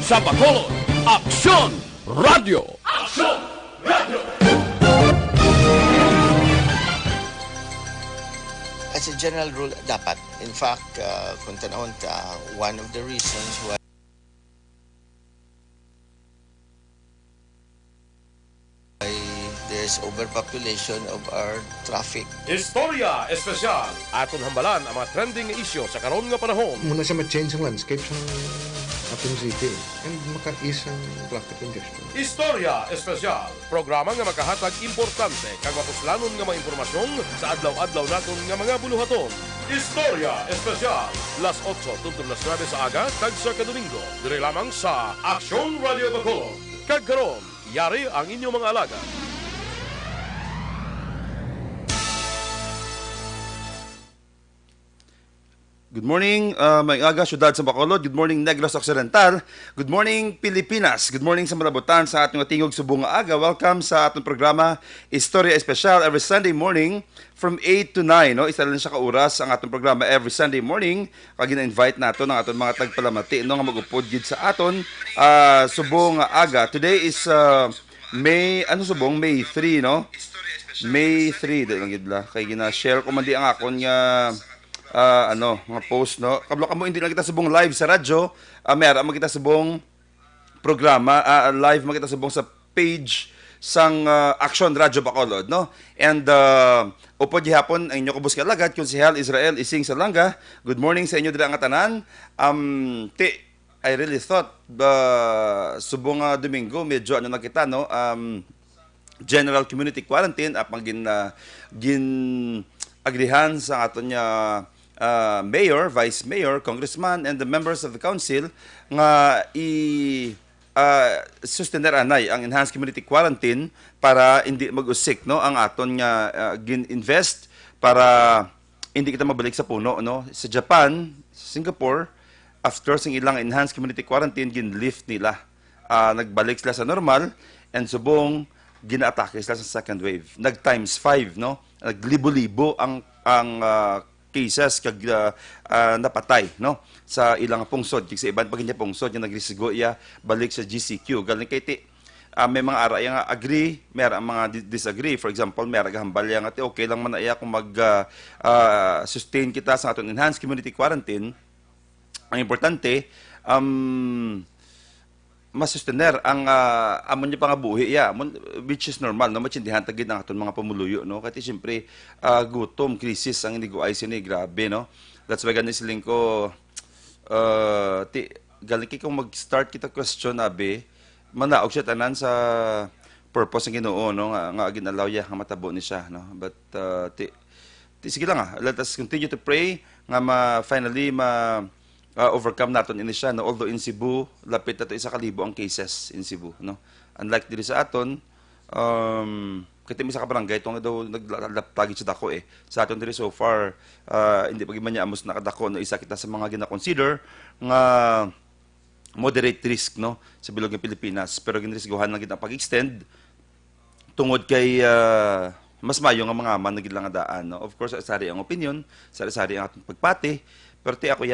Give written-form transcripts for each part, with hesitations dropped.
Sa Bacolod, Aksyon Radio! Aksyon Radio! As a general rule, dapat. In fact, kung tanawin ka, one of the reasons why there's overpopulation of our traffic. Istorya Espesyal. Aton hambalan ang mga trending issue sa karon nga panahon. Muna siya ma-change ang landscape sa atong city and maka-ease ang traffic congestion. Istorya Espesyal. Programa nga makahatag importante kag mapuslanon nga mga impormasyon sa adlaw-adlaw naton nga mga buluhaton. Istorya Espesyal. Las 8 tuntun las 9 sa aga kag sa kadomingo. Dire lamang sa Aksyon Radio Bacolod. Kag karon, yari ang inyong mga alaga. Good morning, may aga, syudad sa Bacolod. Good morning, Negros Occidental. Good morning, Pilipinas. Good morning sa malabutan sa ating tingog subong nga aga. Welcome sa ating programa Istorya Espesyal every Sunday morning from 8 to 9. No? Isa lang siya kauras ang ating programa every Sunday morning. Kag gina-invite nato ng ating mga tagpalamati no, nga mag-upod gid sa aton subong nga aga. Today is May 3, no? May 3, dahil lang gid la. Kay gina-share ko man di ang akon nga mga post, no? Kablo kamo hindi lang kita subong live sa radyo, meron mo kita subong programa, live mo kita subong sa page sang Aksyon Radio Bacolod, no? And upod gihapon ang inyo kubos kalagad Konsehal Israel Ising Salanga. Good morning sa inyo dira nga tanan. I really thought subong Domingo medyo nakita, no? General community quarantine apang gin agrihan sa aton niya mayor, vice mayor, congressman, and the members of the council nga sustener anay ang enhanced community quarantine para hindi mag-usik, no, ang aton nga gin-invest para hindi kita mabalik sa puno, no. Sa Japan, Singapore, after sing ilang enhanced community quarantine gin-lift nila, nagbalik sila sa normal and subong gina-atake sila sa second wave. Nag times 5, no. Naglibo-libo ang cases kag napatay, no, sa ilang pungsod kag sa iban pag hindi pungsod yung nagrisigo iya balik sa GCQ galing kay may mga ara nga agree, may mga disagree. For example, may hambal yang ati okay lang man iya kung mag sustain kita sa aton enhanced community quarantine. Ang importante masustener ang amon niya pangabuhi which is normal, no, matsindihan tagid ng aton mga pamuluyo, no, kasi siyempre gutom, krisis ang iniguay sini, grabe, no. That's why ganin siling ko galing kung mag-start kita question abi manaog siya tanan sa purpose ng Ginoo, no, nga ginalaw ya nga matabo ni siya, no. But sige lang, let us continue to pray nga finally overcome naton ini siya, no? Although in Cebu lapit na to 1,000 ang cases in Cebu, no. Unlike diri sa aton kati mi sa kabarangay tong daw naglapagi sa dako sa aton diri so far hindi pa man niya amos nakadako, no. Isa kita sa mga gina-consider nga moderate risk, no, sa bilog ng Pilipinas, pero ginrisguhan lang gid ang pag-extend tungod kay mas mayo nga mga man nagid lang daan, no. Of course sari ang opinion, sari ang atong pagpati, pero ti ako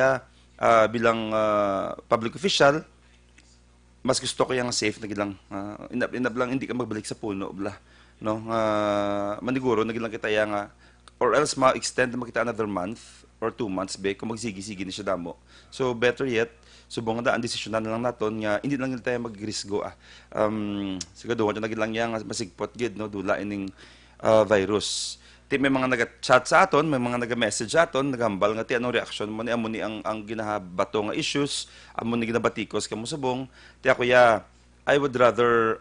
bilang public official, mas gusto ko yung safe na gilang inab lang hindi ka magbalik sa puno bla, no, maniguro nagilang kita yang or else ma-extend na makita another month or 2 months be kung magsigi-sige ni siya damo. So better yet subong nga ang desisyonan na lang naton nga hindi lang tayo magrisgo siguro na nagilang yang masigpot gid, no, dula ining virus. May mga nag-chat sa aton, may mga nag-message sa aton, naghambal nga ti anong reaction mo ni amo ni ang ginabato nga issues, amo ni ginabatikos kamo subong. Ti ako I would rather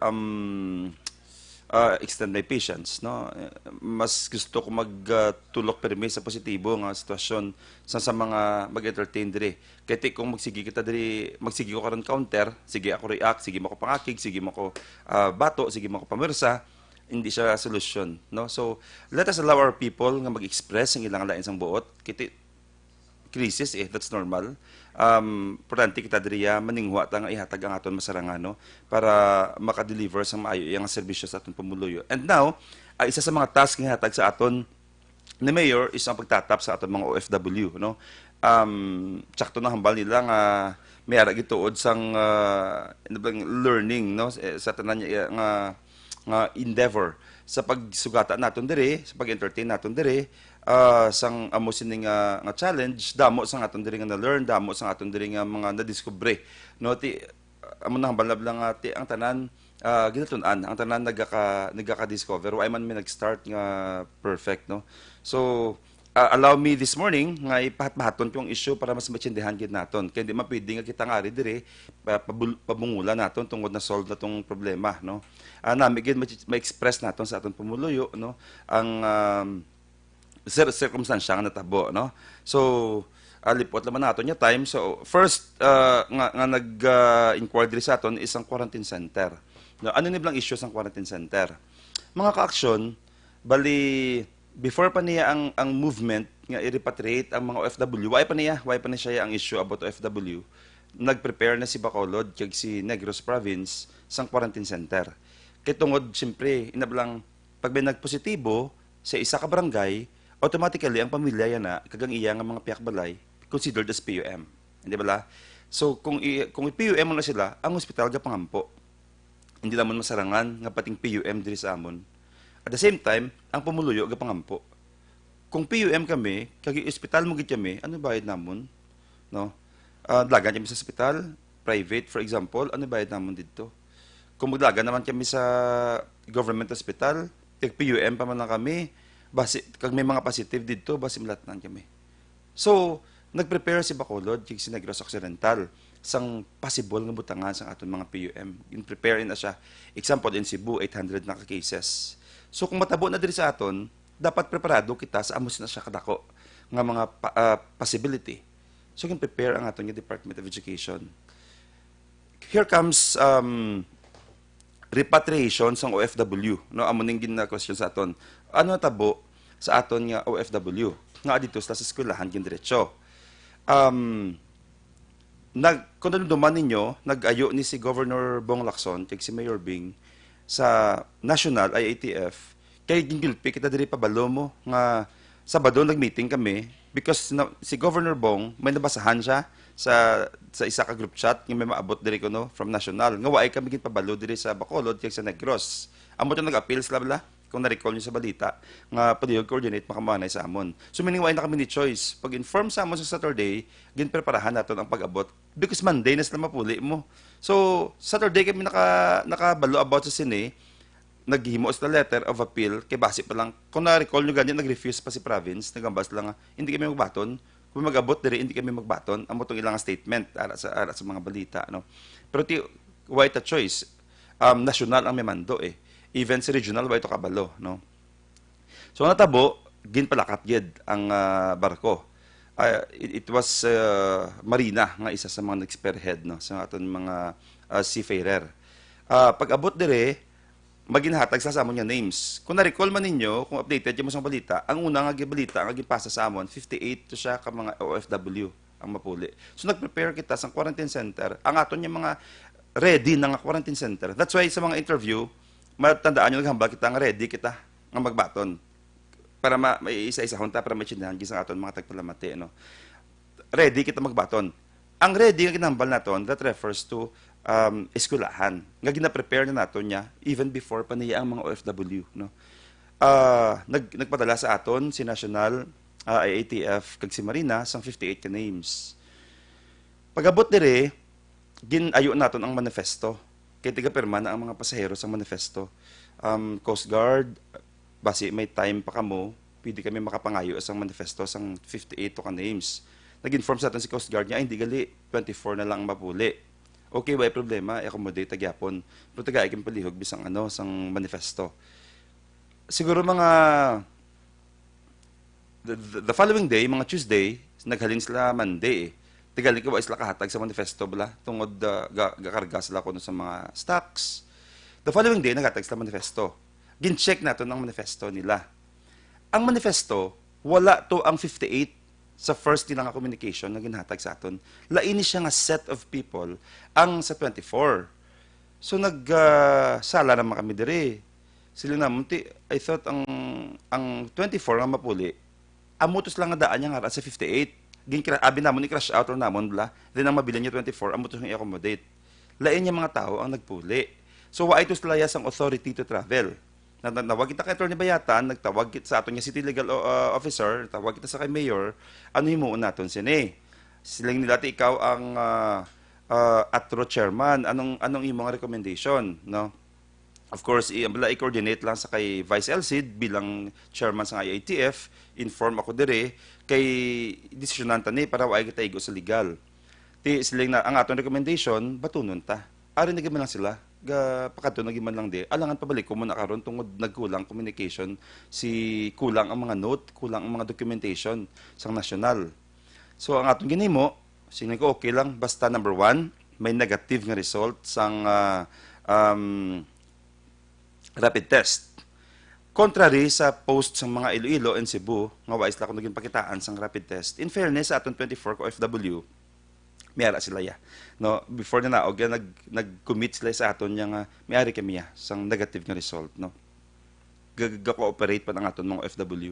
extend my patience, no. Mas gusto ko magtulok permi sa positibo nga sitwasyon sa mga mag-entertain diri. Kaya kung magsigi ko karon counter, sige ako react, sige mo ko pangakig, sige mo ko bato, sige mo ko pamirsa, hindi siya solution, no. So let us allow our people nga mag-express ang ilang lain sang buot kiti crisis that's normal. Importante kita diriya maningwa ta nga ihatag ang aton masarangan, no, para maka-deliver sa maayo yang serbisyo sa aton pamuluyo. And now isa sa mga task nga ihatag sa aton ni Mayor is ang pagtatap sa aton mga OFW, no. Tsakto na hambal nila nga may ara gituod sang learning, no, sa tanan niya nga endeavor sa pagsugata naton diri, sa pag-entertain naton diri, sang amo sini nga challenge, damo sang aton diri nga na-learn, damo sang aton diri nga mga nadiskubre, no, ti amo nang balab lang ti ang tanan ginatun-an, ang tanan nagaka-discover why man mi nag-start nga perfect, no. So allow me this morning nga ipahat-bahaton yung issue para mas maintindihan gid naton, kaya di man pwede nga kita nga diri pabungula naton tungod na solve na tong problema, no. Nami gid ma-express naton sa aton pumuluyo, no, ang circumstansya nga natabo, no. So lipot naman naton nya time. So first nga nag-inquire diri sa aton isang quarantine center. No, ano ni blang issue sang quarantine center? Mga ka-aksyon, bali before pa niya ang movement nga i-repatriate ang mga OFW, why pa niya siya ang issue about OFW, nag-prepare na si Bacolod kag si Negros Province sang quarantine center. Kay tungod siyempre inablang pag may nagpositibo sa isa ka barangay, automatically ang pamilya yan na kagang iya nga mga piyak balay considered as PUM. Hindi ba? So kung i-PUM mo na sila, ang ospital ga pangampo. Hindi naman masarangan nga pating PUM diri sa amon. At the same time, ang pumuluyo ga pangampo. Kung PUM kami, kag ospital mo gid kami, ano bayad namon? No? Dalagan kami sa ospital, private for example, ano bayad namon didto? Kung maglaga naman kami sa government hospital, kag PUM pa man lang kami, base kag may mga positive didto, base malatan kami. So, nag-prepare si Bacolod kag si Negros Occidental sang possible nga butangan sang aton mga PUM. In-prepare na siya. Example, in Cebu, 800 na ka-cases. So kung matabo na diri sa aton, dapat preparado kita sa amos na siya kadako nga mga possibility. So prepare ang aton nga Department of Education. Here comes repatriation sang OFW. No, amo ning gina-question sa aton. Ano natabo sa aton nga OFW? Nga dito sa eskwelahan gin diretso. Kung naduman ninyo, nag-ayo ni si Governor Bong Lacson kag si Mayor Bing sa National IATF kay gingilpi kita diri pabalo mo nga Sabado nag-meeting kami because si Governor Bong may nabasahan siya sa isa ka group chat nga may maabot diri ko no from National nga waay kami gid pabalo diri sa Bacolod kag sa Negros. Amo to nag-appeal sila bala kung na-recall niyo sa balita nga padiyog coordinate makamanay sa amon. So meaning why na kami ni choice. Pag inform sa amon sa Saturday, ginpreparahan naton ang pag-abot because Monday na sila mapuli mo. So Saturday kami nakabalo about sa sine, naghimo sa letter of appeal kay base pa lang kung na-recall niyo ganyan nag-refuse pa si province, nagambas lang hindi kami magbaton. Kung mag-abot diri hindi kami magbaton. Amo tong ilang statement ara sa mga balita no. Pero why ta choice? National ang may mando eh. Even sa regional, ba ito kabalo, no? So, natabo, ginpalakat gid ang barko. It was Marina, nga isa sa mga nag-spearhead, no? Sa aton mga seafarer. Pag-abot dire, maginhatag sa amon nga names. Kung na-recall man ninyo, kung updated yung mga balita, ang una nga balita, ang gipasa sa amon, 58 to siya ka mga OFW ang mapuli. So, nag-prepare kita sa quarantine center. Ang aton yung mga ready na nga quarantine center. That's why sa mga interview, matandaan nyo naghambal kita nga ready kita nga magbaton para may isa-isa hunta para maintindihan gisang aton mga tagpalamati no. Ready kita magbaton. Ang ready nga ginambal naton that refers to eskwelahan nga gina-prepare na naton niya even before pa niya ang mga OFW no. Nagpadala sa aton si National IATF kag si Marina sang 58 ka names. Pag-abot dire ginayo naton ang manifesto. Kaya tiga-pirma na ang mga pasahero sa manifesto. Coast Guard, base may time pa kamo, pwede kami makapangayo sa manifesto sang 58 to ka names. Nag-inform sa atin si Coast Guard niya, hindi gali, 24 na lang mapuli. Okay, may problema, i-accommodate tagyapon. Pero tagay kim palihog bisang sang manifesto. Siguro mga the following day, mga Tuesday, naghalin sila Monday eh. Tigali ko ba isla kahatag sa manifesto bala tungod gakarga sila kuno sa mga stocks. The following day naghatag sila manifesto. Gin-check nato ang manifesto nila. Ang manifesto wala to ang 58 sa first nila nga communication na ginhatag sa aton. Laini siya nga set of people ang sa 24. So sala naman kami diri. Sila naman I thought ang 24 nga mapuli. Amutos lang nga daan niya nga sa 58. abi namon i-crash out or namon bla, then ang mabilin niya 24, amo to i-accommodate. Lain niya mga tao ang nagpuli. So wa ito sila ang authority to travel. Nawag kita kay Atty. Bayatan, nagtawag kita sa aton nga city legal officer, tawag kita sa kay mayor, ano himuon naton sini? Silang nila ikaw ang ATRO chairman, anong imong recommendation, no? Of course, i-coordinate lang sa kay Vice LCID bilang chairman sa IATF, inform ako dire kay desisyonan ni para wa kita igo sa legal. Ti siling na ang aton recommendation batunon ta. Ari nagiman lang sila pakadto nagiman lang di. Alangan pabalik ko mo na karon tungod nagkulang communication kulang ang mga note, kulang ang mga documentation sang national. So ang aton ginimo, sining ko okay lang basta number 1, may negative nga result sang rapid test. Contrary sa post sa mga Iloilo and Cebu, nga wais la ko naging pakitaan sang rapid test. In fairness, sa aton 24 ko OFW, mayara sila ya. No, before na naog, nag-commit sila sa aton nga mayari kami ya sang negative nga result, no. Ga-cooperate pa ng aton mga OFW.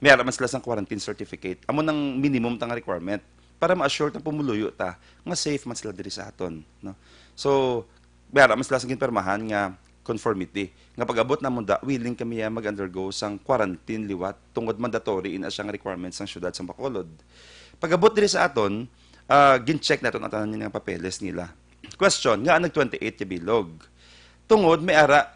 Mayara man sila sang quarantine certificate. Amo nang minimum tang requirement para ma-assure tang pumuluyo ta nga safe man sila diri sa aton, no. So, mayara man sila sang ginpermahan nga conformity. Nga pag-abot na munda, willing kami mag-undergo sang quarantine liwat tungod mandatory in asyang requirements sang syudad sa Bacolod. Pag-abot diri sa aton, gin-check naton ang tanan nga papeles nila. Question, nga nag-28 bilog. Tungod may ara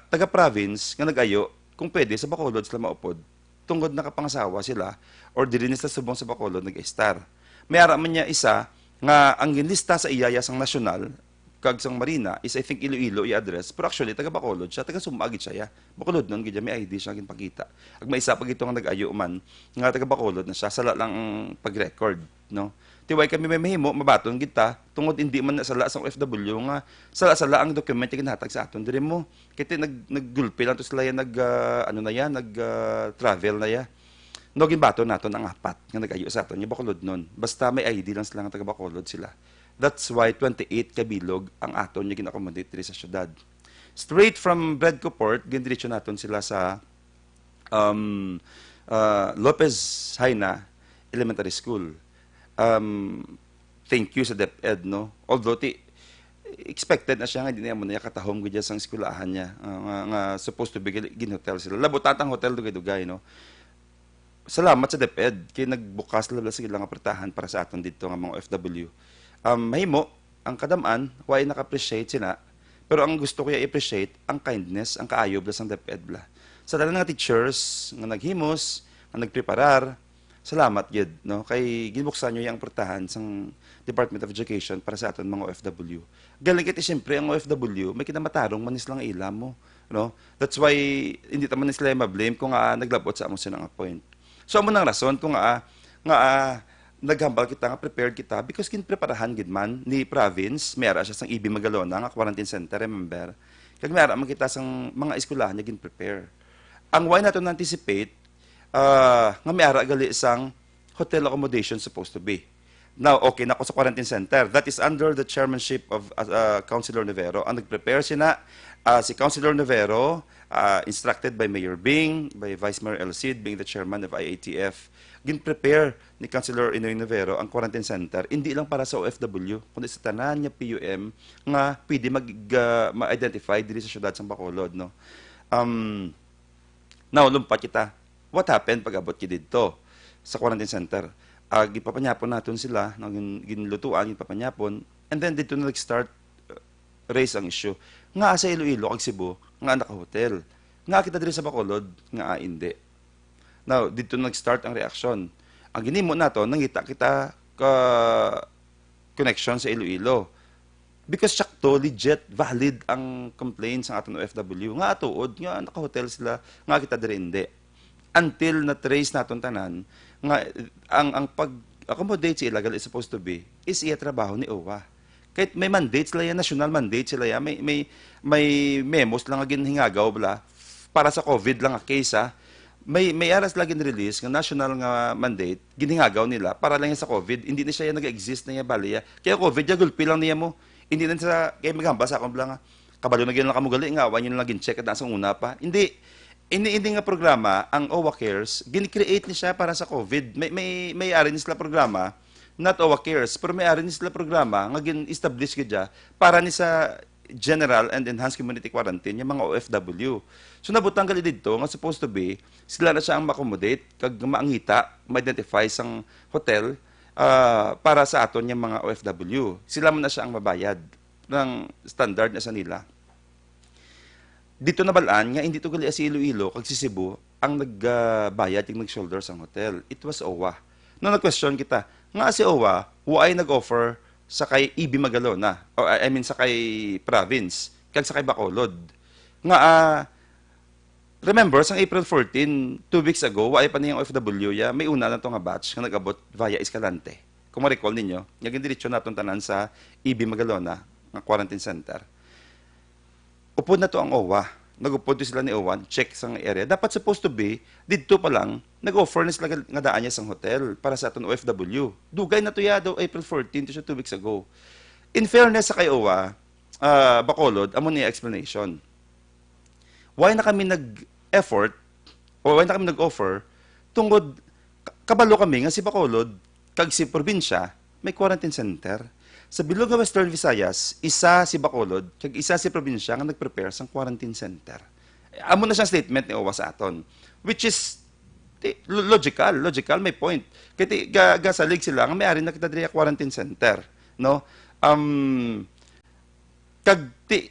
taga-province nga nag-ayo kung pwede sa Bacolod sila maupod. Tungod nakapangasawa sila or diri nila subong sa Bacolod nag-star. May ara man niya isa nga ang ginlista sa iyaya sang nasyonal kag sang Marina is I think Iloilo i-address pero actually taga Bacolod siya, taga Sumagit siya. Bacolod nun gid may ID siya ginpakita. Ag may isa pa gito nga nag-ayo man nga taga Bacolod na siya sala lang ang pag-record, no. Tiway kami may mahimo mabaton kita tungod hindi man nasala sang OFW nga sala-sala ang document nga ginhatag sa aton diri mo. Kiti naggulpi lang to sila yan travel na ya. No ginbaton naton ang apat nga nag-ayo sa aton, yung Bacolod nun. Basta may ID lang sila nga taga Bacolod sila. That's why 28 kabilog ang aton yung gina-accommodate diri sa syudad. Straight from Bredco Port, gindiretso naton sila sa Lopez Haina Elementary School. Thank you sa DepEd, no? Although expected na siya nga, hindi na mo na katahom ko dyan sa eskulahan niya. Nga supposed to be gin-hotel sila. Labutatang hotel dugay-dugay, no? Salamat sa DepEd, kaya nagbukas lang sila nga apretahan para sa aton dito nga mga OFW. Mahimo, ang kadamaan, why naka-appreciate sila, pero ang gusto ko i-appreciate, ang kindness, ang kaayob ng DepEd bla. Sa dala nga teachers, nga naghimos, nga nagpreparar, salamat gid, no? Kay ginbuksan nyo yung apretahan sang Department of Education para sa aton mga OFW. Galing iti siyempre ang OFW, may kinamatarong manis lang ilam mo, no? That's why, hindi taman sila ma-blame kung naglabot sa amon silang appoint. So, amo nang rason kung naghambal kita nga prepared kita because kin-preparahan gid man ni province mayara siya sang IB Magalona nga quarantine center, remember, kag mayara man kita sang mga eskwelahan niya gin-prepare. Ang why nato na-anticipate nga mayara gali sang hotel accommodation supposed to be. Now, okay na ako sa quarantine center. That is under the chairmanship of Councilor Novero. Ang nag-prepare sina si Councilor Novero, instructed by Mayor Bing, by Vice Mayor Elcid, being the chairman of IATF. Gin-prepare ni Councilor Inoy Novero ang quarantine center, hindi lang para sa OFW, kundi sa tanan niya PUM nga pwede ma-identify diri sa syudad sang Bacolod, no. Now, lumpat kita. What happened pag abot ki dito sa quarantine center? Gipapanyapon naton sila, ginlutuan, gipapanyapon, and then dito na nag-start raise ang issue. Nga sa Iloilo kag Cebu, nga naka-hotel. Nga kita diri sa Bacolod, nga hindi. Now, dito nag-start ang reaksyon. Ang ginimo nato, nangita kita connection sa Iloilo. Because sakto, legit, valid ang complaints ng aton OFW. Nga atuod, nga naka-hotel sila, nga kita diri hindi. Until na-trace naton tanan, nga ang pag-accommodate sa illegal is supposed to be, is iya trabaho ni OWA. Kahit may mandate sila yan, national mandate sila yan, may memos lang nga ginhingagaw bla, para sa COVID lang nga case may aras lagi release ng national nga mandate, ginhingagaw nila para lang yan sa COVID, hindi na siya nag-exist na yan baliya. Kaya COVID, gulpi lang niya mo. Hindi na sa, kaya maghamba sa akong lang kabalo na gano'n lang kamugali nga, awan nyo lang gin-check at nasa una pa. Hindi, ini nga programa, ang OWA Cares, gini-create ni siya para sa COVID. May ari ni sila programa, not OWA Cares, pero may ari ni sila programa nga gin-establish gidya para ni sa general and enhanced community quarantine yung mga OFW. So nabutang gali dito nga supposed to be sila na siya ang ma-accommodate kag maangita, ma-identify sang hotel para sa aton yung mga OFW. Sila man na siya ang mabayad ng standard na sa nila. Dito na balaan nga hindi to gali si Iloilo kag si Cebu ang nagbayad yung nag-shoulder sang hotel. It was OWA. No nag-question kita, nga si OWA, why nag-offer sa kay EB Magalona, o I mean sa kay province, kag sa kay Bacolod. Nga remember sang April 14, 2 weeks ago, waay pa niyang OFW ya, may una na to nga batch nga nag-abot via Escalante. Kung ma-recall ninyo, nga gindiretso naton tanan sa EB Magalona nga quarantine center. Upod na to ang OWA. Nag-upod sila ni OWA, check sa area. Dapat supposed to be, dito pa lang, nag-offer na sila nga daan niya sa hotel para sa aton OFW. Dugay na to ya daw April 14 to siya 2 weeks ago. In fairness sa kay OWA, Bacolod, amo niya explanation. Why na kami nag-effort, o why na kami nag-offer, tungkol, kabalo kami nga si Bacolod, kag si probinsya, may quarantine center. Sa bilog nga Western Visayas, isa si Bacolod, kag isa si probinsya nga nag-prepare sang quarantine center. Amo na siyang statement ni OWA sa aton, which is logical, may point. Kaya gasalig sila nga may ari na kita diri quarantine center, no?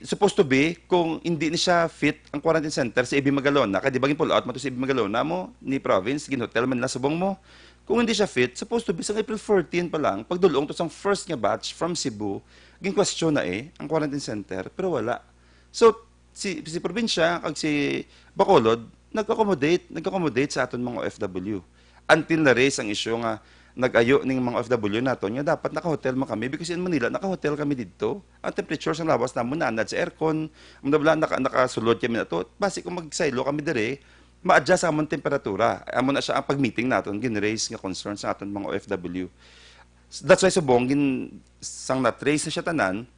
Supposed to be kung hindi ni siya fit ang quarantine center sa EB Magalona, kaya di ba pull out mo to sa EB Magalona mo ni province, gin-hotel man nila subong mo. Kung hindi siya fit, supposed to be sa April 14 pa lang, pagdulong to sang first nga batch from Cebu, gin-question na ang quarantine center, pero wala. So, si probinsya, kag si Bacolod, nag-accommodate sa aton mga OFW. Until na-raise ang issue nga, nag-ayo ng mga OFW naton, nga dapat naka-hotel mo kami, because in Manila, naka-hotel kami dito. Ang temperature sa labas na muna, nanad sa aircon, nakasulod kami na to. Basi kung mag-silo kami dire, ma-adjust ang temperatura. Amo na siya ang pag-meeting naton, gin-raise nga concerns sa aton mga OFW. That's why subong sang na-trace na siya tanan,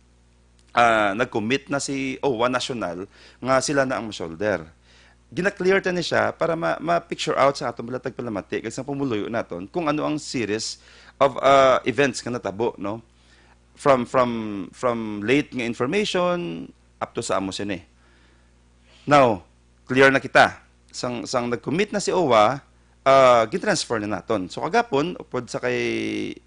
nag-commit na si OWA National nga sila na ang shoulder. Gina-clear ta ni siya para ma-picture out sa aton balatag palamati kag sa pumuluyo naton kung ano ang series of events nga natabo, no? From late nga information up to sa amo sini. Now, clear na kita. Sang nag-commit na si OWA, gitransfer na naton. So kagapon, upod sa kay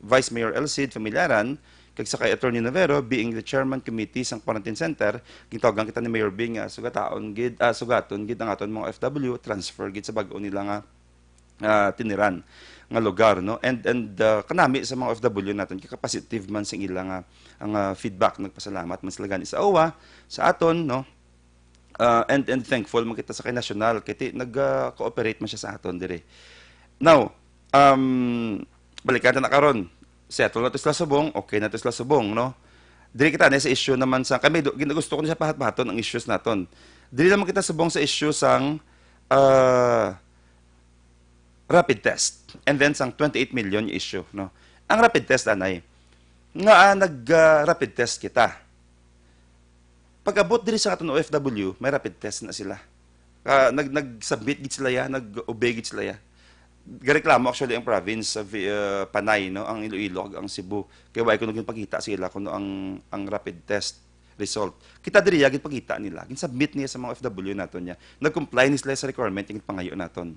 Vice Mayor Elcid Familiaran, kag sa kay Attorney Navero, being the chairman committee sang quarantine center, gitawagan kita ni Mayor Bing, sugaton gid ang aton mga FW, transfer gid sa bag-o nila nga tiniran nga lugar, no? And kanami sa mga OFW naton, positive man sing ila nga ang feedback, nagpasalamat man sila gani sa OWA, sa aton, no? And thankful man kita sa kay national kay nag-cooperate man siya sa aton dire. Now, balikan na karon. Settle na to sila subong, okay na to sila subong, no? Dire kita na sa issue naman sa kami gusto ko na siya pahat-pahaton ang issues naton. Dire naman kita subong sa issue sang rapid test. And then sang 28 million yung issue, no? Ang rapid test anay nga nag-rapid test kita. Pag-abot diri sa aton OFW, may rapid test na sila. Nag-submit gid sila ya, nag-obey gid sila ya. Gareklamo actually ang province of Panay, no, ang Iloilo, ang Cebu. Kaya why ko nagpakita sila kung ang rapid test result. Kita diri gid pakita nila. Gin-submit niya sa mga OFW naton niya. Nag-comply ni sila sa requirement ng pangayo naton.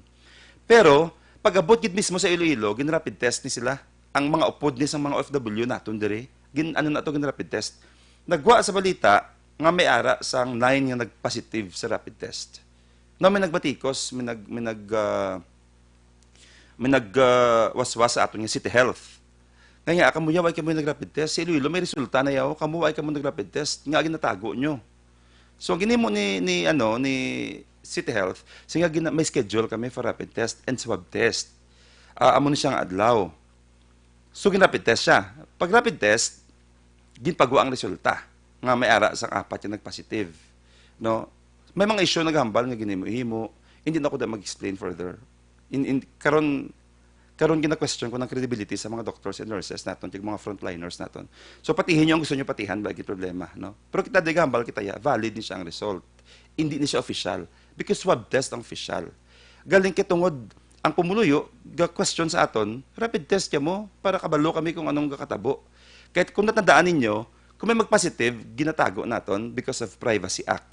Pero pag-abot gid mismo sa Iloilo, gin-rapid test ni sila. Ang mga upod ni sa mga OFW naton diri, gin rapid test. Nagwa sa balita nga may ara sang 9 nga nag-positive sa rapid test. No, may nagbatikos, may nagwaswas sa aton nga City Health. Nga kamuya, why kamo nag-rapid test? Si Iloilo, may resulta na yaw, kamuya, why kamo nag-rapid test? Nga ginatago nyo. So, ginimo ni City Health, sige may schedule kami for rapid test and swab test. Amo ni siyang adlaw. So, gin-rapid test siya. Pag rapid test, ginpagawa ang resulta nga may ara sang 4 yung nag-positive, no? May mga issue naghambal nga ginimo-himo, hindi na ako mag-explain further. Karon gina-question ko ng credibility sa mga doctors and nurses naton, yung mga frontliners naton. So patihin niyo ang gusto niyo patihan, bagi problema, no? Pero kita digambal kita ya, valid ni siya ang result. Hindi ni siya official. because swab test ang official. Galing kitungod ang pumuluyo, question sa aton, rapid test ka mo para kabalo kami kung anong kakatabo. Kahit kung natandaan ninyo, kung may mag-positive, ginatago naton because of Privacy Act.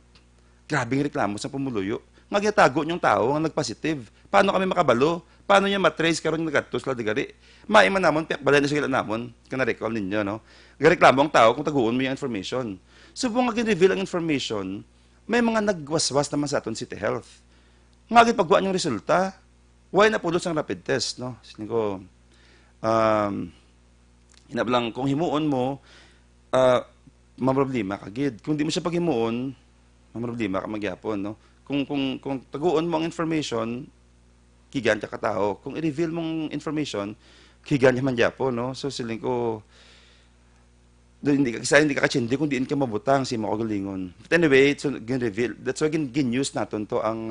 Grabing reklamo sa pumuluyo. Nga ginatago niyong tao ang nag-positive. Paano kami makabalo? Paano niya matrace karon nagatos la digari? Maiman namon balay na sila namon, kana recall ninyo no. Gareklamo ang tao kung taguon mo yung information. Subong nga gin-reveal ang information, may mga nagwaswas naman sa aton City Health. Nga gid pagwa yung resulta, why na pulos ang rapid test no? Sini ko inabalang kung himuon mo mamroblema kagid. Kung di mo siya paghimuon, mamroblema ka magyapon no. Kung taguon mo ang information, kigan ka katao. Kung i-reveal mong information, kigan niya man po, no? So, siling ko, hindi ka kachindi kung diin ka mabutang si mga kagalingon. But anyway, so, gin-reveal. That's why gin-news natin to ang,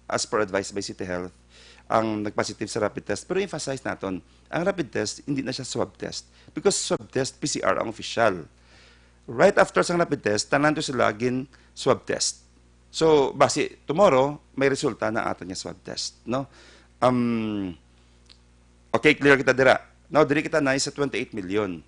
as per advice by City Health, ang nag-positive sa rapid test. Pero emphasize natin, ang rapid test, hindi na siya swab test. Because swab test, PCR ang official. Right after sa rapid test, tanan to sila swab test. So, base, tomorrow, may resulta na ato niya swab test, no? Okay, clear kita dira. Now, diri kita na sa 28 million.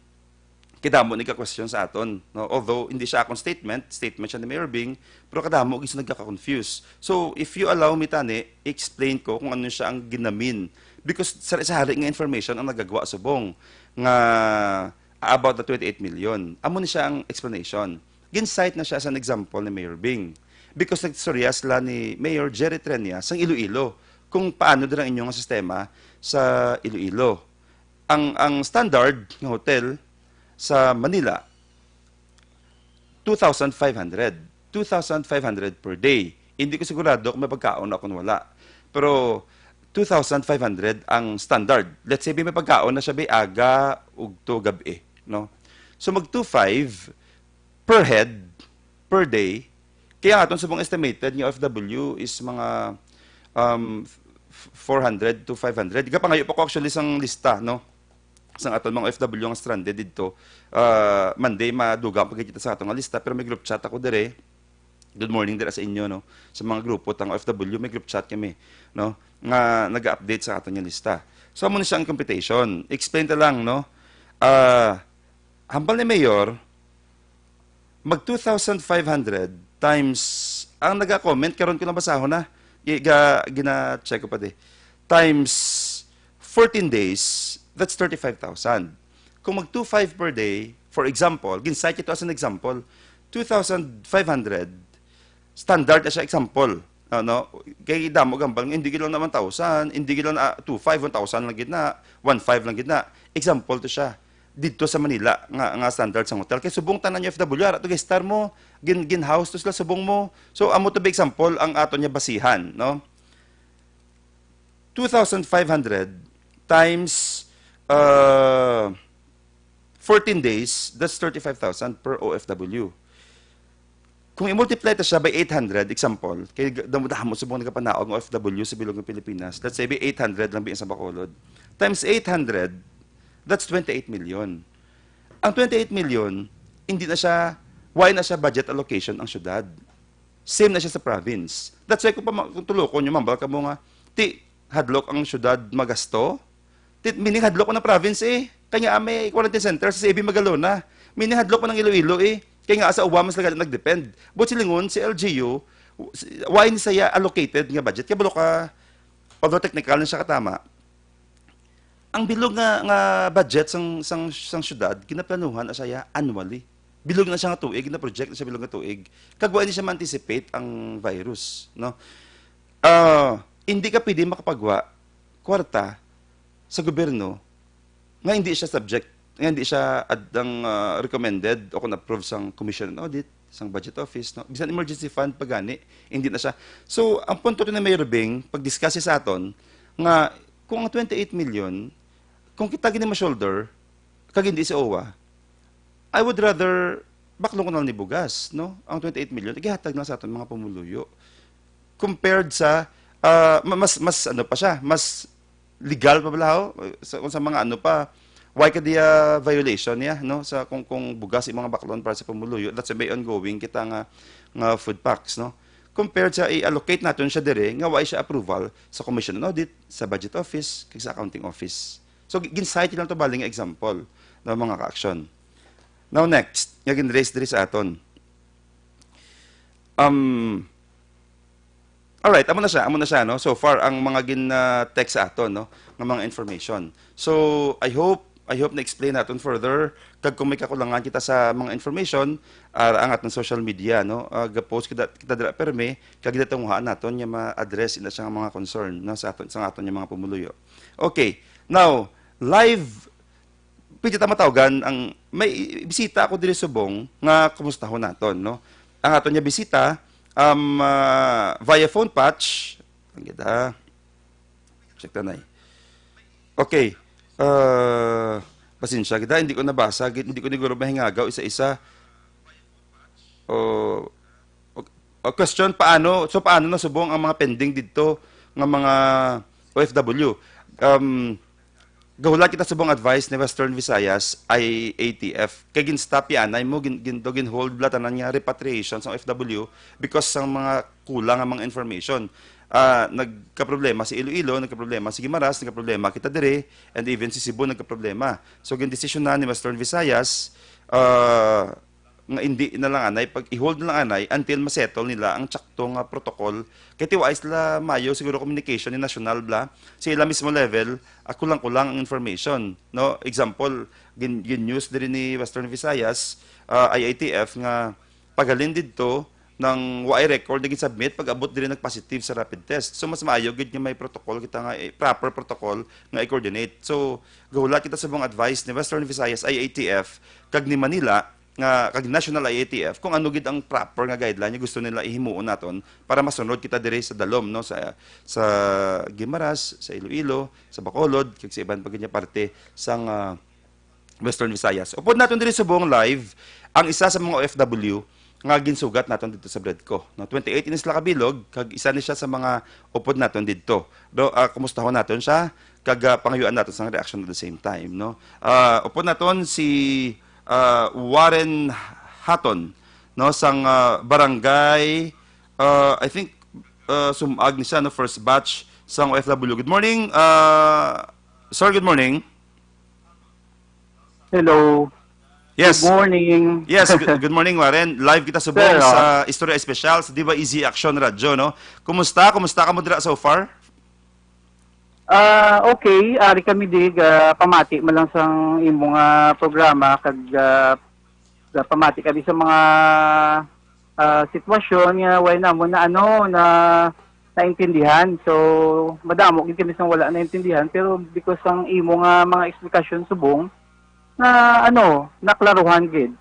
Kadamo ni ka-question sa aton, no? Although, hindi siya akong statement siya ni Mayor Bing, pero kadamo, isa nagkaka-confuse. So, if you allow me, tani, explain ko kung ano siya ang ginamin. Because sa hari nga information ang nagagawa subong nga about the 28 million. Amo ni siya ang explanation. Gin-cite na siya as an example ni Mayor Bing. Because nagsuryas la ni Mayor Jerry Trenia sa Iloilo kung paano din ang inyong sistema sa Iloilo. Ang standard ng hotel sa Manila, 2,500. 2,500 per day. Hindi ko sigurado kung may pagkaon ako wala. Pero 2,500 ang standard. Let's say may pagkaon na siya may aga ug to gabi, no? So mag 2,500 per head per day. Kaya nga, itong subong estimated ng OFW is mga 400 to 500. Ika pa ngayon po ko actually isang lista, no? Isang aton mga OFW ang stranded dito. Monday, maduga ang pagkikita sa atong lista. Pero may group chat ako dire. Good morning dire sa inyo, no? Sa mga grupo tang OFW, may group chat kami, no? Nga nag-update sa aton yung lista. So, muna siya ang computation. Explain ta lang, no? Hambal ni Mayor, mag 2,500 times, ang nag-comment, karon ko lang basahon na, gina-check ko pa di, times 14 days, that's 35,000. Kung mag 2,500 per day, for example, gin-cite ito as an example, 2,500, standard na siya example. No? Kaya damo gambal, hindi gila naman 1,000, hindi gila na 2,500, 1,000 lang gitna, 1,500 lang gitna. Example to siya. Dito sa Manila nga standard sa hotel kay subong tanan yung FW ara to star mo gin house to sila subong mo, so amo to be example ang ato niya basihan, no? 2,500 times 14 days, that's 35,000 per OFW. Kung i-multiply ta siya by 800, example, kay damo subong nagapanaog ng OFW sa bilog ng Pilipinas, let's say by 800 lang biyan sa Bacolod, times 800, that's 28 million. Ang 28 million, hindi na siya, why na siya budget allocation ang syudad? Same na siya sa province. That's why kung tuloko nyo, mambal ka mo nga, hadlok ang syudad magasto? Meaning hadlok ko ng province eh. Kaya nga may quarantine center sa CB Magalona. Meaning hadlok ko ng Iloilo eh. Kaya nga sa Uwa, mas nag-depend. But silingon, si LGU, why ni saya allocated nga budget? Kaya ka, although technical na siya katama, ang bilog nga budget sang syudad ginaplanuhan na siya annually. Bilog na siya nga tuig, gina-project na siya bilog nga tuig. Kagwa hindi siya ma-anticipate ang virus, no? Hindi ka pwede makapagwa kwarta sa gobyerno nga hindi siya subject, nga hindi siya recommended o kung approve sang Commission on Audit, sang Budget Office, no? Bisan emergency fund pagani, hindi na siya. So, ang punto ni Mayor Bing, pag-discuss sa aton nga kung ang 28 million kung kita gini ma-shoulder, kag hindi si OWA, I would rather baklong ko na lang ni Bugas, no? Ang 28 million, igihatag na sa aton mga pumuluyo. Compared sa, mas ano pa siya, mas legal pa balaho, sa mga ano pa, why ka diya violation niya, no? Sa kung Bugas yung mga baklon para sa pumuluyo, that's a may ongoing kita nga food packs, no? compared sa i-allocate natin siya dire nga wala siya approval sa Commission on Audit, sa Budget Office, kag sa Accounting Office. So ginsite lang to baling nga example ng mga ka-action. Now next, nga gin-raise diri sa aton. Alright, amo na siya, no? So far ang mga gin-text sa aton, no, ng mga information. So I hope na-explain natin further kag kung may kakulangan kita sa mga information ang aton social media, no, ga-post kita dira perme kag gitatunghaan naton nga ma-address ina siya mga concern, no, sa aton nga mga pumuluyo. Okay, now live pwede ta matawgan ang may bisita ako diri subong nga kumustahon naton, no. Ang aton nga bisita via phone patch ang gida check tanay. Okay. Pasensya kita, hindi ko nabasa, hindi ko niguro mahingagaw isa-isa. Question, paano nasubong ang mga pending dito ng mga OFW? Gahulat kita subong advice ni Western Visayas ay ATF. Kaya gin-stop yan, ay mo gin-hold bla tanan nga repatriation sa OFW because ng mga kulang ang mga information. Nagka-problema si Iloilo, nagka-problema si Guimaras, nagka-problema kita dire, and even si Cebu nagka-problema. So, gin-desisyon na ni Western Visayas, nga hindi na lang anay, pag i-hold na lang anay, until masettle nila ang tsaktong protocol. Kaya tiwais la mayo, siguro communication ni national bla, sa ila mismo level, kulang-kulang ang information. No? Example, gin-news dire ni Western Visayas, IATF, nga pagalin dito, ng WI record naging submit pag abot diri nag-positive sa rapid test. So mas maayo gid nga may protocol kita nga proper protocol nga i-coordinate. So gahulat kita sa mga advice ni Western Visayas IATF kag ni Manila nga kag National IATF kung ano gid ang proper nga guideline nga gusto nila ihimuon naton para masunod kita diri sa dalom, no, sa Guimaras, sa Iloilo, sa Bacolod kag sa iban pa ganya parte sang Western Visayas. Upod naton diri sa buong live ang isa sa mga OFW nga ginsugat naton dito sa Bredco, no, 28 inis la kabilog kag isa ni siya sa mga upod naton dito. Do kumustahon naton siya kag pangayuan naton sa reaction at the same time, no. Upod naton si Warren Hatton, no, sang barangay I think sumag ni siya, no, first batch sang OFW. Good morning, sir, good morning. Hello. Yes. Good morning. Yes, good morning, Warren. Live kita subong sa Istorya Espesyal sa Diba Easy Action Radio, no? Kumusta? Kumusta ka mo dira so far? Okay, ari kami dig pamati man lang sang imong programa kag pamati kami sa mga sitwasyon nga way namo na na naintindihan. So madamo gid kami sang wala naintindihan pero because ang imong mga explanation subong na naklaruhan gid.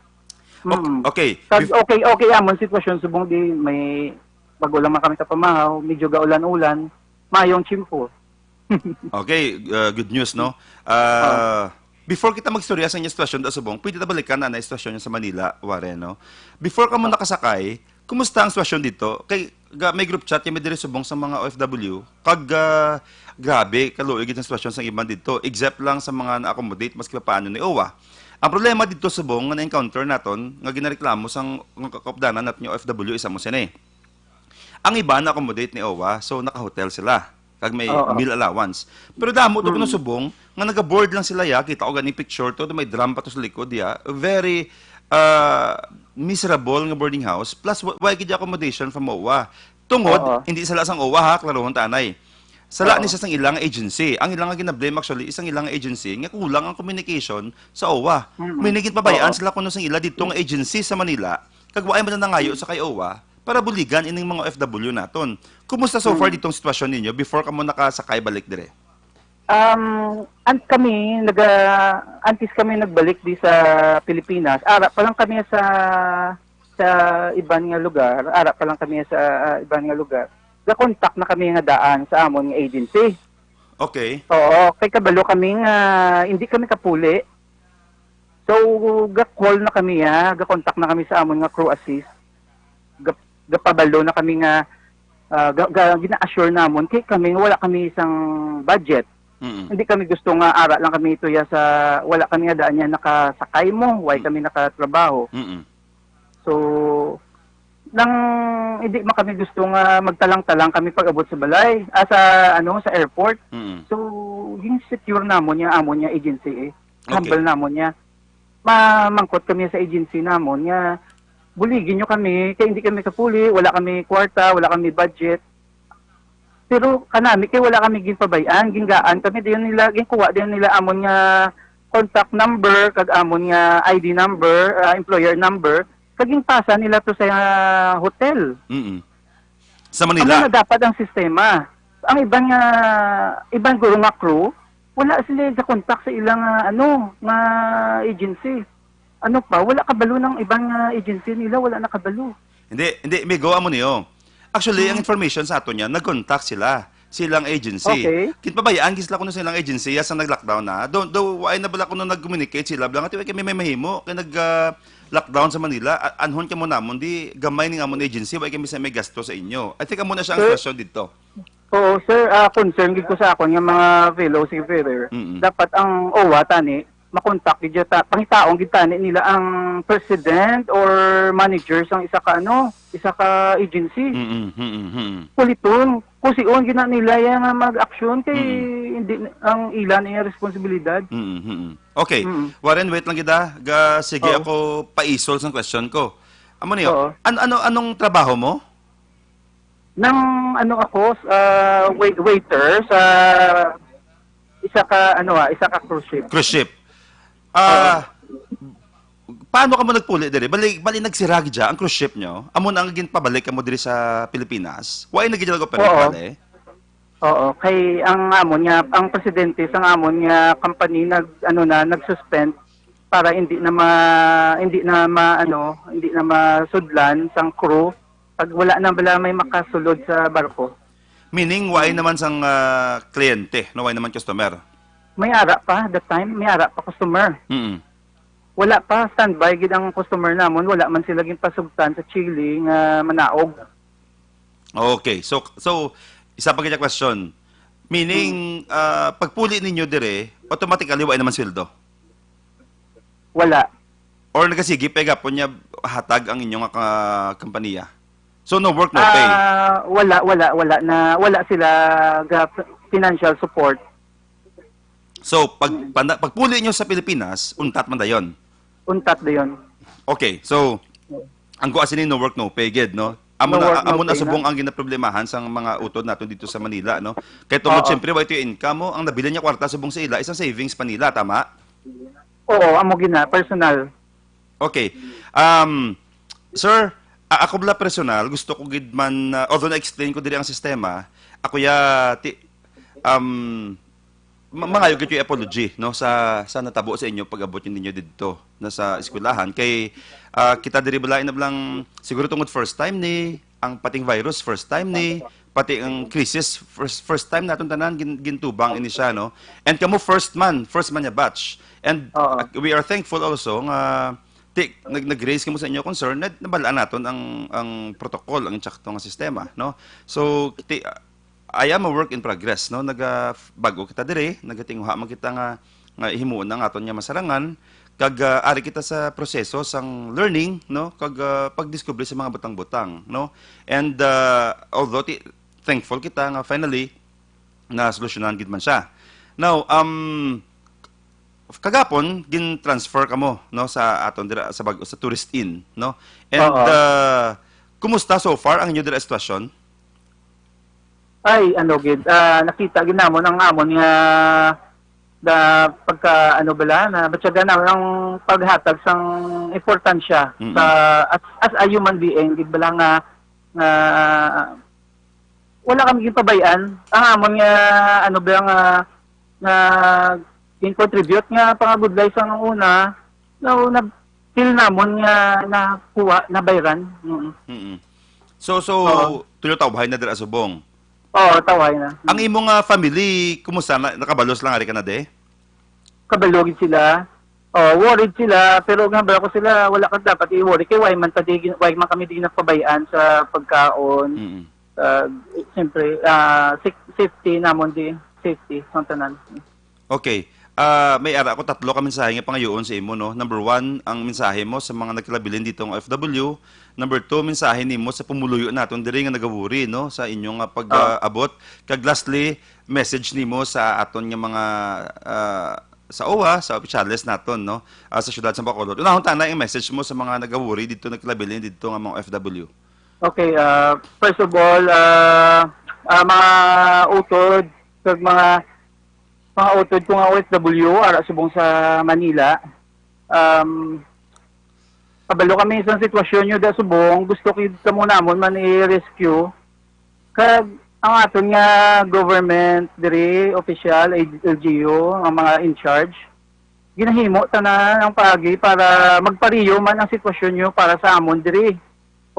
Okay. Okay amon sitwasyon subong di may bago lang man kami sa pamahaw, medyo gaulan-ulan, mayong chimpo. Okay, good news, no? Before kita magstorya sa inyong sitwasyon da subong, pwede ta balikan na sitwasyon sa Manila, Warren, no? Before ka mo nakasakay, kumusta ang sitwasyon dito? Kay may group chat yung may diri subong sa mga OFW, kag grabe, kaluoy gid ang sitwasyon sa iban dito, except lang sa mga na-accommodate maski paano ni OWA. Ang problema dito subong nga na-encounter naton nga ginareklamo sang kakapdanan natin yung OFW isa mo sine. Ang iba na-accommodate ni OWA, so naka-hotel sila. Kag may meal allowance. Pero damo to kuno subong nga naga-board lang sila ya, kita ko gani picture to, may drum pa to sa likod ya. Very miserable nga boarding house plus why gid accommodation from OWA. Tungod hindi sila sang OWA ha, klarohon tanay. Sala ni sa sang ilang agency. Ang ilang nga gina-blame actually isang ilang agency nga kulang ang communication sa OWA. May naging pabayaan sila kuno sang ila dito nga agency sa Manila. Kag waay man nangayo sa kay OWA para buligan ining mga OFW naton. Kumusta so far ditong sitwasyon ninyo before ka mo nakasakay balik dire? Antes kami nagbalik di sa Pilipinas. Ara pa lang kami sa iban nga lugar. Ga-contact na kami nga daan sa amon nga agency. Okay. Oo, kay kabalo kami nga hindi kami kapuli. So ga-call na kami ga-contact na kami sa amon nga crew assist. Gapabalo na kami nga gina-assure namon kay kami wala kami isang budget. Hindi kami gusto nga ara lang kami ito sa wala kami nga daan nakasakay mo, why kami nakatrabaho. So nang hindi man kami gustong magtalang-talang kami pag-abot sa balay, sa airport. Mm. So, yung secure namon niya agency Okay. Humble namon niya. Mamangkot kami sa agency namon niya. Buligin nyo kami, kaya hindi kami kapuli, wala kami kwarta, wala kami budget. Pero kanami, kaya wala kami ginpabayan, gingaan kami, ginkuha din nila amon nga contact number, kag amon nga ID number, employer number, kaging pasa nila to sa hotel. Mm. Sa Ano Manila. na dapat ang sistema? Ang ibang guro nga crew, wala sila sa contact sa ilang nga agency. Ano pa, wala kabalo ng ibang agency nila, wala na kabalo. Hindi, may gawa mo niyo. Actually, ang information sa ato niya, nag-contact silang agency. Okay. Kinpabayaan gisla ko silang agency sa nag-lockdown na. Do ay nabala ko nag-communicate sila blang ati kay may mahimo kay nag-lockdown sa Manila. Anhon ka mo namon di gamay ni ngamon agency way kami sa may gasto sa inyo. I think amo na siya ang Sir? question dito. Oo, sir, concern gid ko sa akon yung mga fellow seafarer. Mm-mm. Dapat ang OWA tani makontak gid ta pangitaong gid tani nila ang president or manager sang isa ka agency. Puliton kusion gina nila yang mag-aksyon kay hindi ang ilan ay responsibilidad. Okay. Warren, wait lang kita. Sige Oo. ako paisol sa question ko. Amo niyo. Oo. Anong trabaho mo? Nang ako waiter sa isa ka cruise ship. Cruise ship. Paano ka mo nagpuli diri? Bali nagsiragi dya ang cruise ship nyo. Amo na ang ginpabalik ka mo diri sa Pilipinas. Why nagidala ko pero Oo. bali? Oo, kay ang presidente sang amon nga company nag-suspend para hindi na masudlan sang crew pag wala na bala may makasulod sa barko. Meaning why naman sang kliyente, no why naman customer. May ara pa that time, may ara pa customer. Wala pa standby gid ang customer namon, wala man sila ginpasugtan sa Chile nga manaog. Okay. So isa pa kaya question. Meaning pagpuli ninyo dire, automatically why naman sweldo? Wala. Or nagasigip pega po niya hatag ang inyong kompanya. So no work, no pay. Wala sila financial support. So pagpuli niyo sa Pilipinas, untat man dayon. Untat dayon. Okay. So ang guasin ni no work, no pay gid, no? Amo No work, na no pay subong ang ginaproblemahan sang mga utod nato dito sa Manila, no? Kay tungod Oo. syempre wa ito yung income mo, ang nabili niya kwarta subong sa ila isang savings pa nila, tama? Oo, amo gina personal. Okay. Sir, ako bala personal, gusto ko gid man although na-explain ko diri ang sistema, ako mangayo gid yung apology no sa natabo sa inyo pag-abot yun ninyo dito na sa eskwelahan kay kita diri bala inablang siguro tungod first time ni ang pating virus first time ni pati ang crisis first time naton tanan gintubang ini siya no and kamo first man ya batch and Oo. we are thankful also nga nag-raise kamo sa inyo concern na nabalaan naton ang protocol ang insakto nga sistema no so I am a work in progress no bago kita dire nagatinguha man kita nga himuon ang aton nga masarangan kag ari kita sa proseso sang learning no kag pagdiscover sa mga butang-butang no and although thankful kita nga finally na solusyonan gid man siya now kagapon gin-transfer kamo no sa aton dira sa bago sa tourist inn no and Oo. kumusta so far ang inyo dira sitwasyon? Ay, nakita ginamon ang amon nga pagka batyaga na ang paghatag sang importansya Mm-mm. sa as a human being gid bala nga wala kami gipabayan ang amon nga contribute nga pangagudlay sang una na feel namon nga nakuha na bayran. So Oo. tulo tawbahay na dira subong. Oo, taway na. Ang imong family, kumusta na nakabalos lang ari ka na de? Kabalogid sila. Oh, worried sila, pero nga ba ko sila wala ka dapat i-worry kay why man kami di nagpabayaan sa pagkaon. Siyempre, safety namon di safety ng tanan. Okay. may ara ako 3 ka mensahe nga pangayoon sa imo, no. Number 1, ang mensahe mo sa mga nagkalabilin dito ng OFW. Number 2, mensahe nimo sa pumuluyo naton diri nga nagawuri, no, sa inyong pag-abot. Kag lastly, message nimo sa aton nga mga sa OWA, sa opisyales naton, no, sa syudad sa Bacolod. Unahon tana yung message mo sa mga nagawuri dito nagkalabilin dito nga mga OFW. Okay, first of all, mga utod, kag mga utod ko nga OFW, ara subong sa Manila. Kabalo kami sa sitwasyon nyo da subong, gusto kita mo namon man i-rescue. Kag ang aton nga government, diri, official, LGU, ang mga in charge, ginahimo tanan ang paagi para magpariyo man ang sitwasyon nyo para sa amon diri.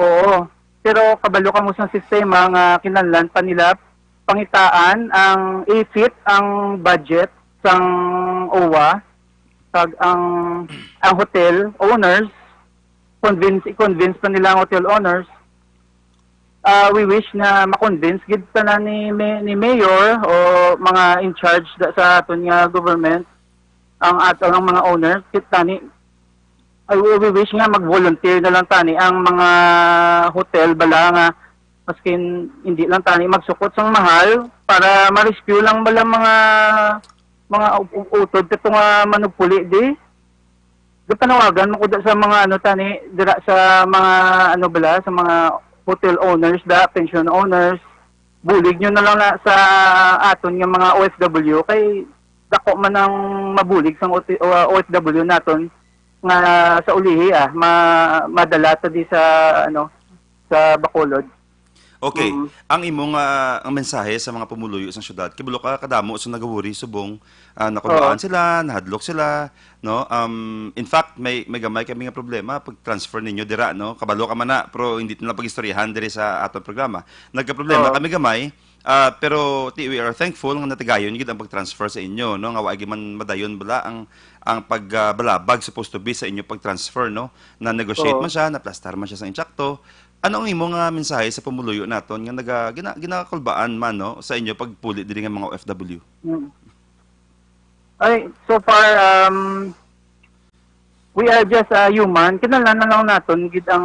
Oo. Pero kabalo ka mo sa sistema nga kinahanglan pa nila pangitaan ang i-fit ang budget sang OWA kag ang hotel owners convince pa nila ang hotel owners. We wish na ma-convince gid na ni mayor o mga in charge sa aton nga government ang atong mga owners kit tani we wish nga mag-volunteer na lang tani ang mga hotel bala nga maskin hindi lang tani magsukot sang mahal para ma-rescue lang bala mga utod ito nga manupuli di. Panawagan mo ko sa mga tani dira sa mga bala sa mga hotel owners pension owners, bulig nyo na lang sa aton nga mga OFW kay dako man ang mabulig sang OFW naton nga sa ulihi madala ta di sa sa Bacolod. Okay, ang imong ang mensahe sa mga pumuluyo sa syudad, kibulo ka kadamo sa nagawuri subong nakunbaan sila, nahadlok sila, no? In fact, may gamay kami nga problema pag transfer ninyo dira, no? Kabalo ka man na, pero hindi na pag-istoryahan diri sa aton programa. Nagka-problema kami gamay, pero we are thankful nga natagayon gid ang pag-transfer sa inyo, no? Nga wa man madayon bala ang pagbalabag supposed to be sa inyo pag-transfer, no? Na negotiate man siya, na plastar man siya sa insakto. Ano ang imong mensahe sa pumuluyo naton nga ginakulbaan man, no, sa inyo pagpuli diri nga mga OFW? Ay, so far we are just human. Kinahanglan lang naton gid ang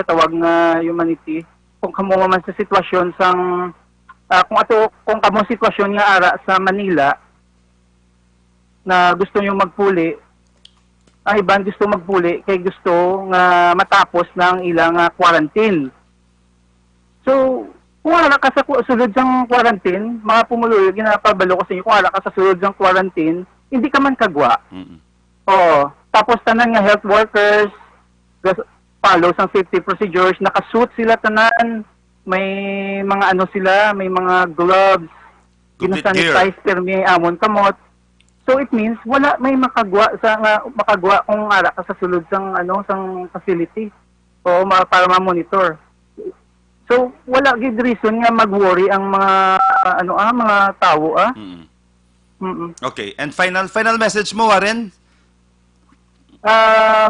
tawag nga humanity. Kung kamo man sa sitwasyon sang kung kamo sitwasyon nga ara sa Manila na gusto niyo magpuli, iban gusto magpuli kay gusto nga matapos ng ilang quarantine. So, kung ara ka sa sulod sang quarantine, mga pumuluyo, ginapabalo ko sa inyo, kung ara ka sa sulod sang quarantine, hindi ka man kagwa. Oo. Tapos tanan nga health workers, follow sang safety procedures, nakasuit sila tanan, may mga sila, may mga gloves, ginasanitize permi amon kamot. So it means wala may makagwa kung ara ka sa sulod sang sang facility o para ma-monitor. So wala gid reason nga mag-worry ang mga mga tawo Okay, and final message mo, Warren?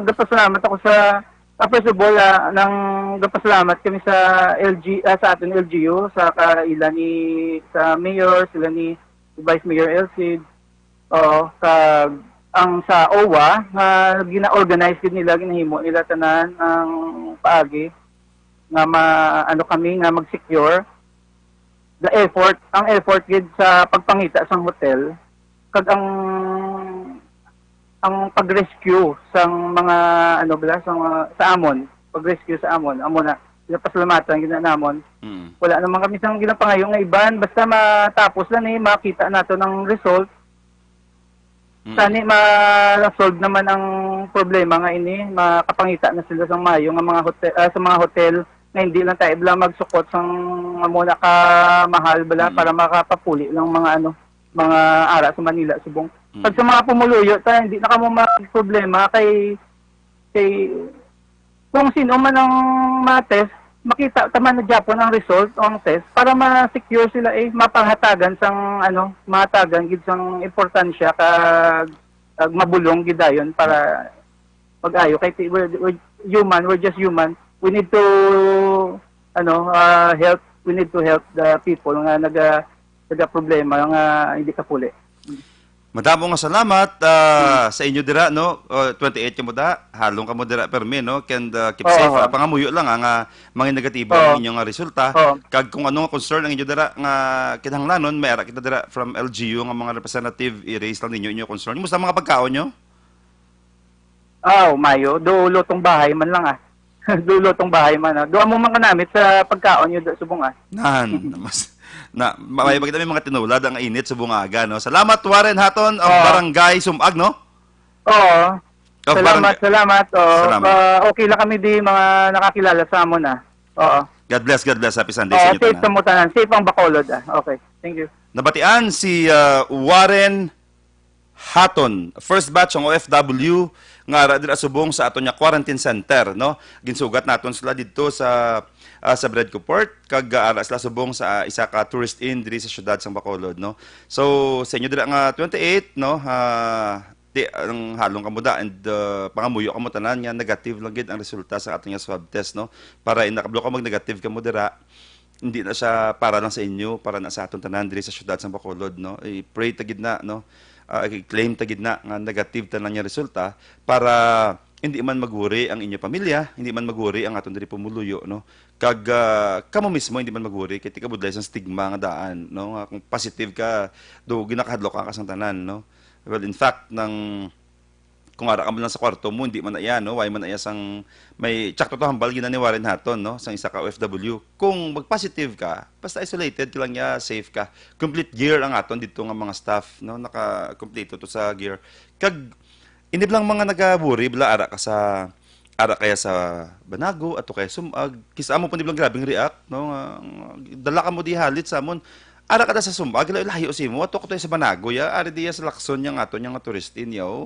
Gapasalamat ako sa first of all nang gapasalamat kami sa sa ating LGU sa kaila ni sa mayor, sila ni Vice Mayor Elcid. Ang sa OWA nga gina-organize din nila, ginahimo nila tanan ang paagi nga kami nga mag-secure ang effort gid sa pagpangita sang hotel kag ang pag-rescue sang mga sa amon, pag-rescue sa amon na pasalamatan ginanamon. Wala naman kami sang ginapangayong nga iban basta matapos lang makita nato ng result. Sani ma-solve naman ang problema nga ini, makapangita na sila sa mayo nga mga hotel sa mga hotel na hindi lang tayo bala magsukot sang muna ka mahal bala para makapapuli lang mga ara sa Manila subong. Pag sa mga pumuluyo hindi na kamo problema kay kung sino man ang ma-test, makita taman na Japon ang result ang test para ma-secure sila mapanghatagan sang mahatagan gid sang importansya kag mabulong gid dayon para pag-ayo kay we're human, we're just human. We need to help the people nga naga problema nga hindi kapuli. Madamo nga salamat sa inyo dira no. 28 ka mo da, halong ka mo dira permi no. Can keep Oo. safe. Pangamuyo lang nga mga negatibo Oo. ang inyong nga resulta. Oo. Kag kung ano nga concern ang inyo dira nga kinahanglanon, may ara kita dira from LGU nga mga representative i-raise lang ninyo inyong concern. Musta mga pagkaon nyo? Mayo, dulo tong bahay man lang dulo tong bahay man. Duwa mo man kanamit sa pagkaon nyo subong Nan, may mga tinulad ang init sa bungaga no. Salamat Warren Haton of Oo. Barangay Sumag no. Oo. Of Salamat. Oo. Salamat. Okay lang kami di mga nakakilala sa amon Oo. God bless. Happy Sunday sa inyo Safe tanan. sa mo tanan. Safe ang Bacolod Okay. Thank you. Nabatian si Warren Haton, first batch ng OFW nga ara dira subong sa aton nya quarantine center no. Ginsugat naton sila didto sa Bredco Port kag ara sila subong sa isa ka tourist inn diri sa syudad sang Bacolod no. So sa inyo dira nga 28 no, di ang halong kamuda and pangamuyo kamo tanan nga negative lang gid ang resulta sa aton nga swab test no. Para inakablo ka mag negative kamo dira, hindi na siya para lang sa inyo, para na sa aton tanan diri sa syudad sang Bacolod no. I-pray ta gid na no. I-claim ta gid na nga negative tanan nga resulta para hindi man magwori ang inyo pamilya, hindi man magwori ang aton diri pumuluyo no. Kag kamo mismo hindi man magwori kay tikabudlay sa stigma nga daan no. Nga kung positive ka, do ginakahadlok ka sang tanan no. Well, in fact nang kung ara ka man lang sa kwarto mo, hindi man na yan, no? Why man na yan sang may tsak to hambal gina ni Warren Hatton, no? Sang isa ka OFW. Kung mag-positive ka, basta isolated ka lang niya, safe ka. Complete gear ang aton dito nga mga staff, no? Naka-complete to sa gear. Kag hindi lang mga nagaburi bala ara kaya sa Banago ato kaya Sumag. Kisa mo pa ni grabing react, no? Dala ka mo di halit sa amon. Ara kada sa Sumag, layo si mo ato ko sa Banago ya, ari diya sa Lacson yang aton yang touristin yaw.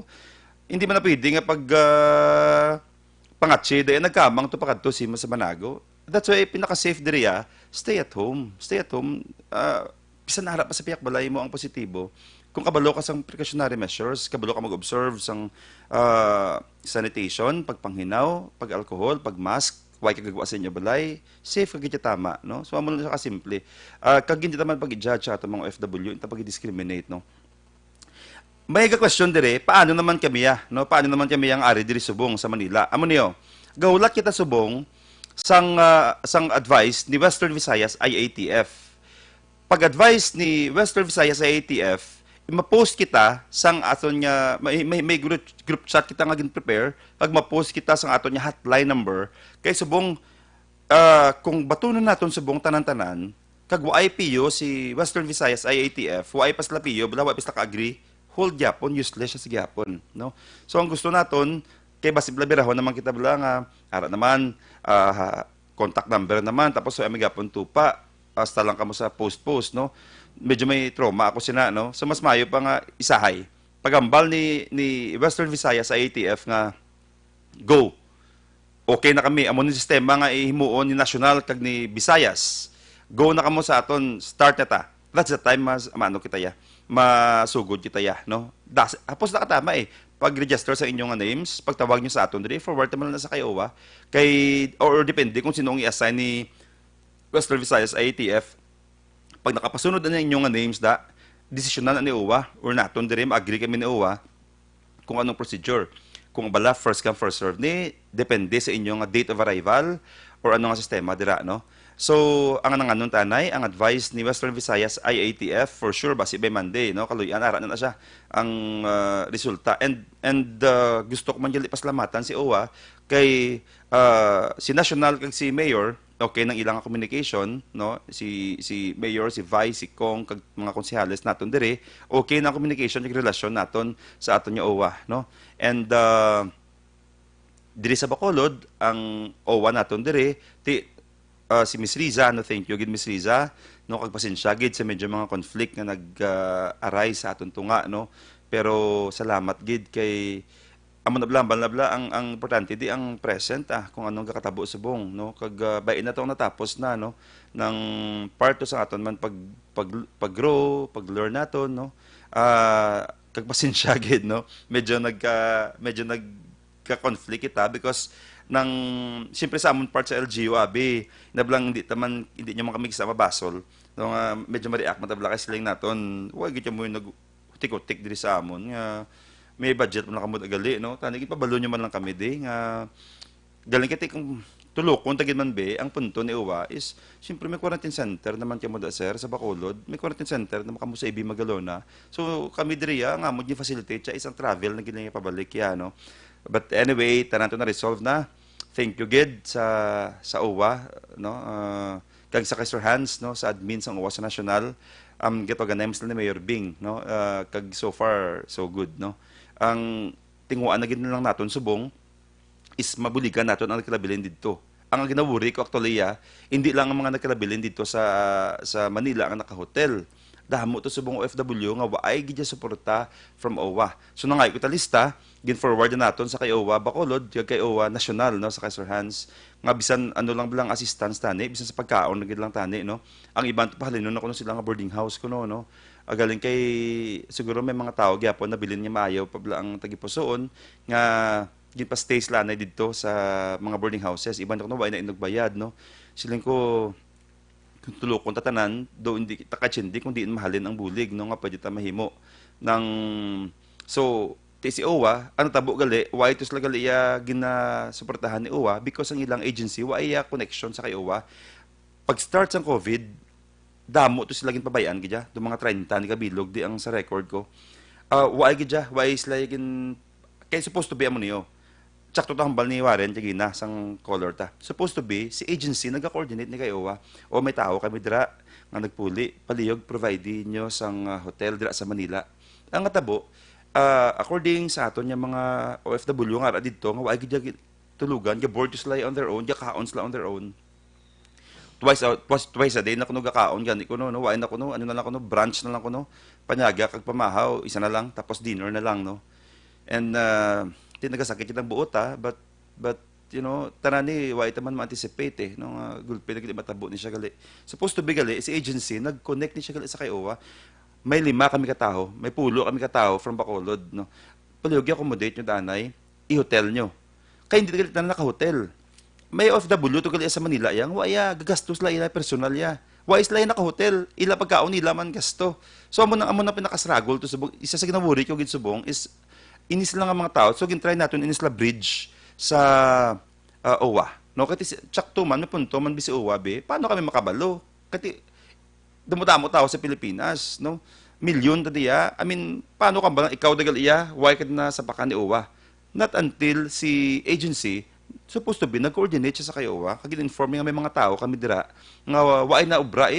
Hindi man na pwede nga pag pangatsi, dahil nagkamang to pakadto si sa Banago. That's why, pinaka-safe diri stay at home. Stay at home. Bisan harap pa sa piyak balay mo ang positibo. Kung kabalo ka sang precautionary measures, kabalo ka mag-observe sang sanitation, pagpanghinaw, pag-alcohol, pag-mask, why kagagawa sa inyo balay, safe kagit tama, no? So, amo lang siya kasimple. Kag hindi naman pag-judge sa mga OFW, hindi pag-discriminate, no? May question dire, paano naman kami no? Paano naman kami ang ari diri subong sa Manila? Amo niyo, gawlat kita subong sang advice ni Western Visayas IATF. Pag-advice ni Western Visayas IATF, ma-post kita sang aton nya may group chat kita nga gin-prepare, pag ma-post kita sang aton nya hotline number kay subong kung batunon naton subong tanan-tanan, kag waay piyo si Western Visayas IATF, waay pas lapiyo, bala waay pas ka-agree hold Japon, useless siya sa Japon, no? So, ang gusto naton, kay basib labirahon naman kita bala nga, ara naman, contact number naman, tapos so, Japon tupa, hasta lang kamo sa post-post, no? Medyo may trauma ako sina, no? So, mas mayo pa nga isahay. Pagambal ni Western Visayas sa ATF nga, go. Okay na kami, amon ni sistema nga ihimuon ni National kag ni Visayas. Go na kamo sa aton, start na ta. That's the time mas amano kita ya. Masugod kita ya, no? Hapos na katama pag-register sa inyong names, pagtawag nyo sa aton diri, forward naman na sa kayowa, or depende kung sinong i-assign ni Western Visayas IATF, pag nakapasunod na inyong names desisyon na ni OWA, or naton diri, mag-agree kami ni OWA, kung anong procedure. Kung bala, first come, first serve ni, depende sa inyong date of arrival, or anong sistema dira, no? So, ang nanganon tanay, ang advice ni Western Visayas IATF, for sure, basi by Monday, no? Kaluyan, ara na siya ang resulta. And gusto ko man dyan pasalamatan si OWA kay si National kag si Mayor, okay, nang ilang communication, no? Si Mayor, si Vice, si Kong, kag mga konsehales naton dire, okay na communication kag relasyon naton sa aton nga OWA, no? And diri sa Bacolod, ang OWA naton dire, si Miss Riza, no, thank you gid Miss Riza, no, kag pasensya gid sa medyo mga conflict nga nag-arise sa aton tunga, no. Pero salamat gid kay amo nabla ang importante di ang present kung anong kakatabo subong, no, kag bain na tong natapos na, no, ng part to sa aton man pag-grow, pag-learn naton, no. Kag pasensya gid, no, medyo nagka-conflict kita because nang siyempre sa amon part sa LGU abi nablang hindi nyo man kami sa mabasol no, medyo ma-react matabla kasi lang naton wag gid mo utik-utik diri sa amon nga may budget man kamud agali no. Tani gipabalo nyo man lang kami di nga galing kiti kung tulokon tagid man be ang punto ni Uwa is siyempre may quarantine center naman kamo da sir sa Bacolod, may quarantine center naman kamo sa Ibi Magalona. So kami diri nga mo di facilitate sa isang travel na ginay pabalik ya no. But anyway, tanan to na resolve na. Thank you gid sa Uwa no. Kag sa kay Sir Hans no sa admin sa UWA sa national get organized ni Mayor Bing no kag so far so good no ang tinguan na gid lang naton subong is mabuligan naton ang nagkilabilin dito ang ginawuri ko actually hindi lang ang mga nagkilabilin dito sa Manila ang naka-hotel dahamo to subong OFW nga waay gid suporta from OWA so nangay ko ta lista gin forward na naton sa kay OWA Bacolod kay OWA National no sa kay Sir Hans nga bisan ano lang bilang assistance tani bisan sa pagkaon na gid lang tani no ang iban to pahalin no kuno sila nga boarding house kuno no agaling kay siguro may mga tao gyapon na bilin niya maayaw pabla ang tagipusoon nga gid pa stay sila na didto sa mga boarding houses iban kuno way na inugbayad no siling ko kung tulokon tatanan do hindi takachindi kung diin mahalin ang bulig no nga pwede ta mahimo ng so si OWA, ano tabo gali, why ito sila gali ginasuportahan ni OWA because ang ilang agency, why connection sa kay OWA. Pag start sa COVID, damo to sila ginpabayaan gidya, do mga 30 ni kabilog di ang sa record ko. Why gidya, why sila gin kay supposed to be amo niyo. Tsakto ta hambal ni Warren tigina sang color ta. Supposed to be si agency naga-coordinate ni kay OWA. O may tao kami dira nga nagpuli, palihog provide nyo sang hotel dira sa Manila. Ang tabo according sa aton yung mga OFW nga dito nga why gid tulugan ga board to sila on their own ga kaon sila on their own twice a day na kuno ga kaon gani kuno no why na kuno ano na lang kuno brunch na lang kuno panyaga kag pamahaw isa na lang tapos dinner na lang no and di nagasakit yung buot but you know tanani why taman ma-anticipate no gulpi na gid matabo ni siya gali supposed to be gali si agency nag-connect ni siya gali sa kay OWA may 5 kami katao, may 10 kami katao from Bacolod, no. Palihog accommodate nyo danay, i-hotel nyo. Kaya hindi na naka-hotel. May OFW to gali sa Manila yang, waya gagastos la ila personal ya. Why is la naka-hotel, ila pagkaon nila man gasto. So amo na pinaka-struggle to subong. Isa sa ginawuri ko gid subong is inis lang ang mga tao. So gin-try naton inis la bridge sa OWA. No kati tsakto man may punto man bisi OWA be. Paano kami makabalo? Kati damo-damo tao sa Pilipinas, no? Milyon ta diya. I mean, paano ka ba ikaw dagal iya? Why ka na sa pakan ni OWA? Not until si agency supposed to be nag-coordinate siya sa kay OWA. Kagin-inform nga may mga tao kami dira nga why na ubra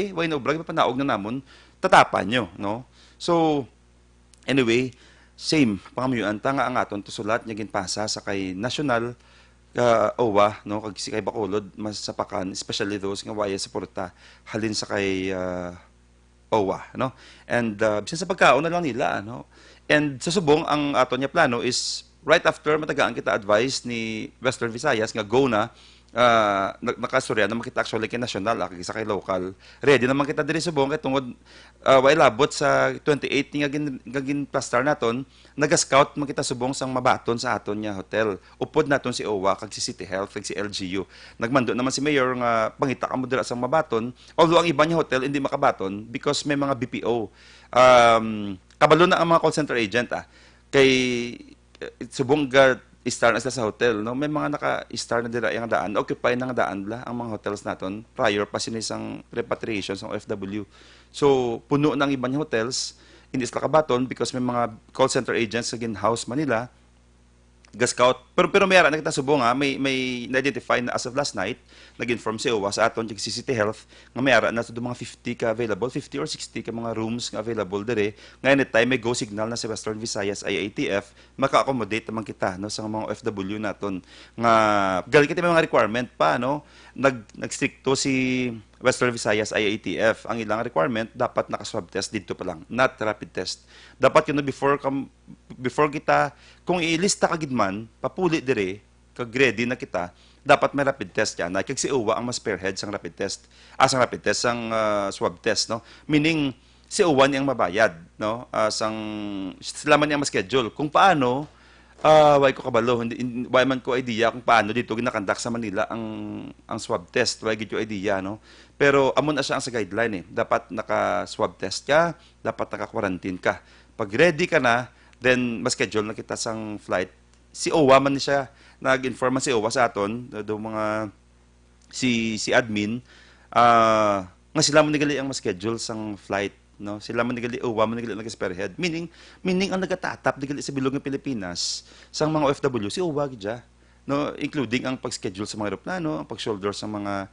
panaog na namon tatapan nyo, no? So anyway, same pangamuyan tanga ang aton to sulat nya ginpasa sa kay national OWA no kag si kay Bacolod mas sapakan especially those nga waya suporta halin sa kay OWA no and bisan sa pagkaon na lang nila no and sa subong ang aton nya plano is right after matagaan kita advice ni Western Visayas nga go na nakastorya na makita actually kay national sa kay local ready naman kita diri subong kay tungod way labot sa 28 nga gin plaster naton naga-scout man kita subong sang mabaton sa aton nya hotel upod naton si OWA kag si City Health kag si LGU nagmando naman si mayor nga pangita kamo dira sang mabaton although ang iba nya hotel hindi makabaton because may mga BPO kabalo na ang mga call center agent kay subong star na sila sa hotel, no? May mga naka-star na dira yung daan. Occupy na nga daan la ang mga hotels naton prior pa sinisang repatriation sa OFW. So, puno ng ibang hotels, hindi sila kabaton because may mga call center agents sa Ginhouse Manila, ga-scout. Pero mayara na kita subong may na-identify na as of last night, nag-inform si OWA sa aton si City Health nga mayara na do mga 50 ka available, 50 or 60 ka mga rooms nga available dire. Nga anytime may go signal na si Western Visayas IATF, maka-accommodate naman kita no sa mga OFW naton. Nga gali kita may mga requirement pa no. Nagstrikto si Western Visayas IATF. Ang ilang requirement dapat naka-swab test dito pa lang, not rapid test. Dapat yun before kita kung ilista kagid man papuli dire kag ready na kita dapat may rapid test yan kag si OWA ang mas spearhead sang rapid test sang swab test no meaning si OWA niyang mabayad no sang sila man niyang ma-schedule kung paano why ko kabalo hindi why man ko idea kung paano dito ginakandak sa Manila ang swab test why gid ko idea no pero amon na siya ang sa guideline dapat naka swab test ka dapat naka quarantine ka Pag ready ka na, then ma-schedule na kita sang flight. Si OWA man ni siya, nag-inform man si OWA sa aton, do mga si admin, nga sila man nigali ang ma-schedule sang flight, no? Sila man nigali OWA man nigali nag-spearhead. Meaning ang nagatatap nigali sa bilog ng Pilipinas sang mga OFW si OWA gidya, no, including ang pag-schedule sa mga eroplano, ang pag-shoulder sa mga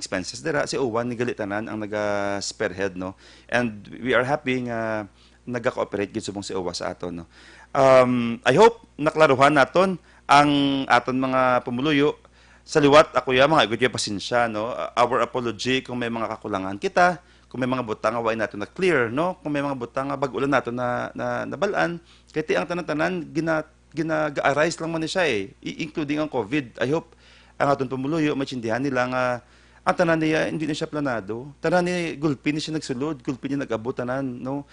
expenses dira, si OWA nigali tanan ang naga-spearhead, no. And we are happy nga naga-cooperate gid subong si OWA sa aton, no. I hope naklaruhan naton ang aton mga pumuluyo. Sa liwat, ako mga igod yung pasensya, no? Our apology kung may mga kakulangan kita, kung may mga butang nga why nato na clear, no? Kung may mga butang nga bag-ulan nato na nabalaan, kaya ang tanan-tanan, gina-arise lang man siya including ang COVID. I hope ang aton pumuluyo, maintindihan nila nga ang tanan niya, hindi na siya planado. Tanan ni gulpi ni siya nagsulod, gulpi niya nag-abot tanan, no?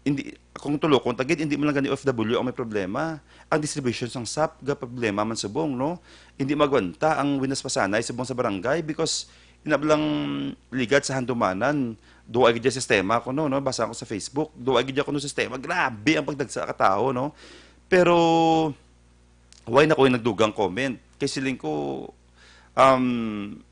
Hindi, kung tulokon, tagid, hindi mo lang gani OFW ang may problema. Ang distribution sang SAP, ga problema man subong, no? Hindi magwanta ang winas pasanay subong sa barangay because inablang ligat sa handumanan, duwa gid sistema ko, no? Basa ko sa Facebook, duwa gid ko no sistema, grabe ang pagdagsa ka tao, no? Pero, why na ko yung nagdugang comment? Kay siling ko,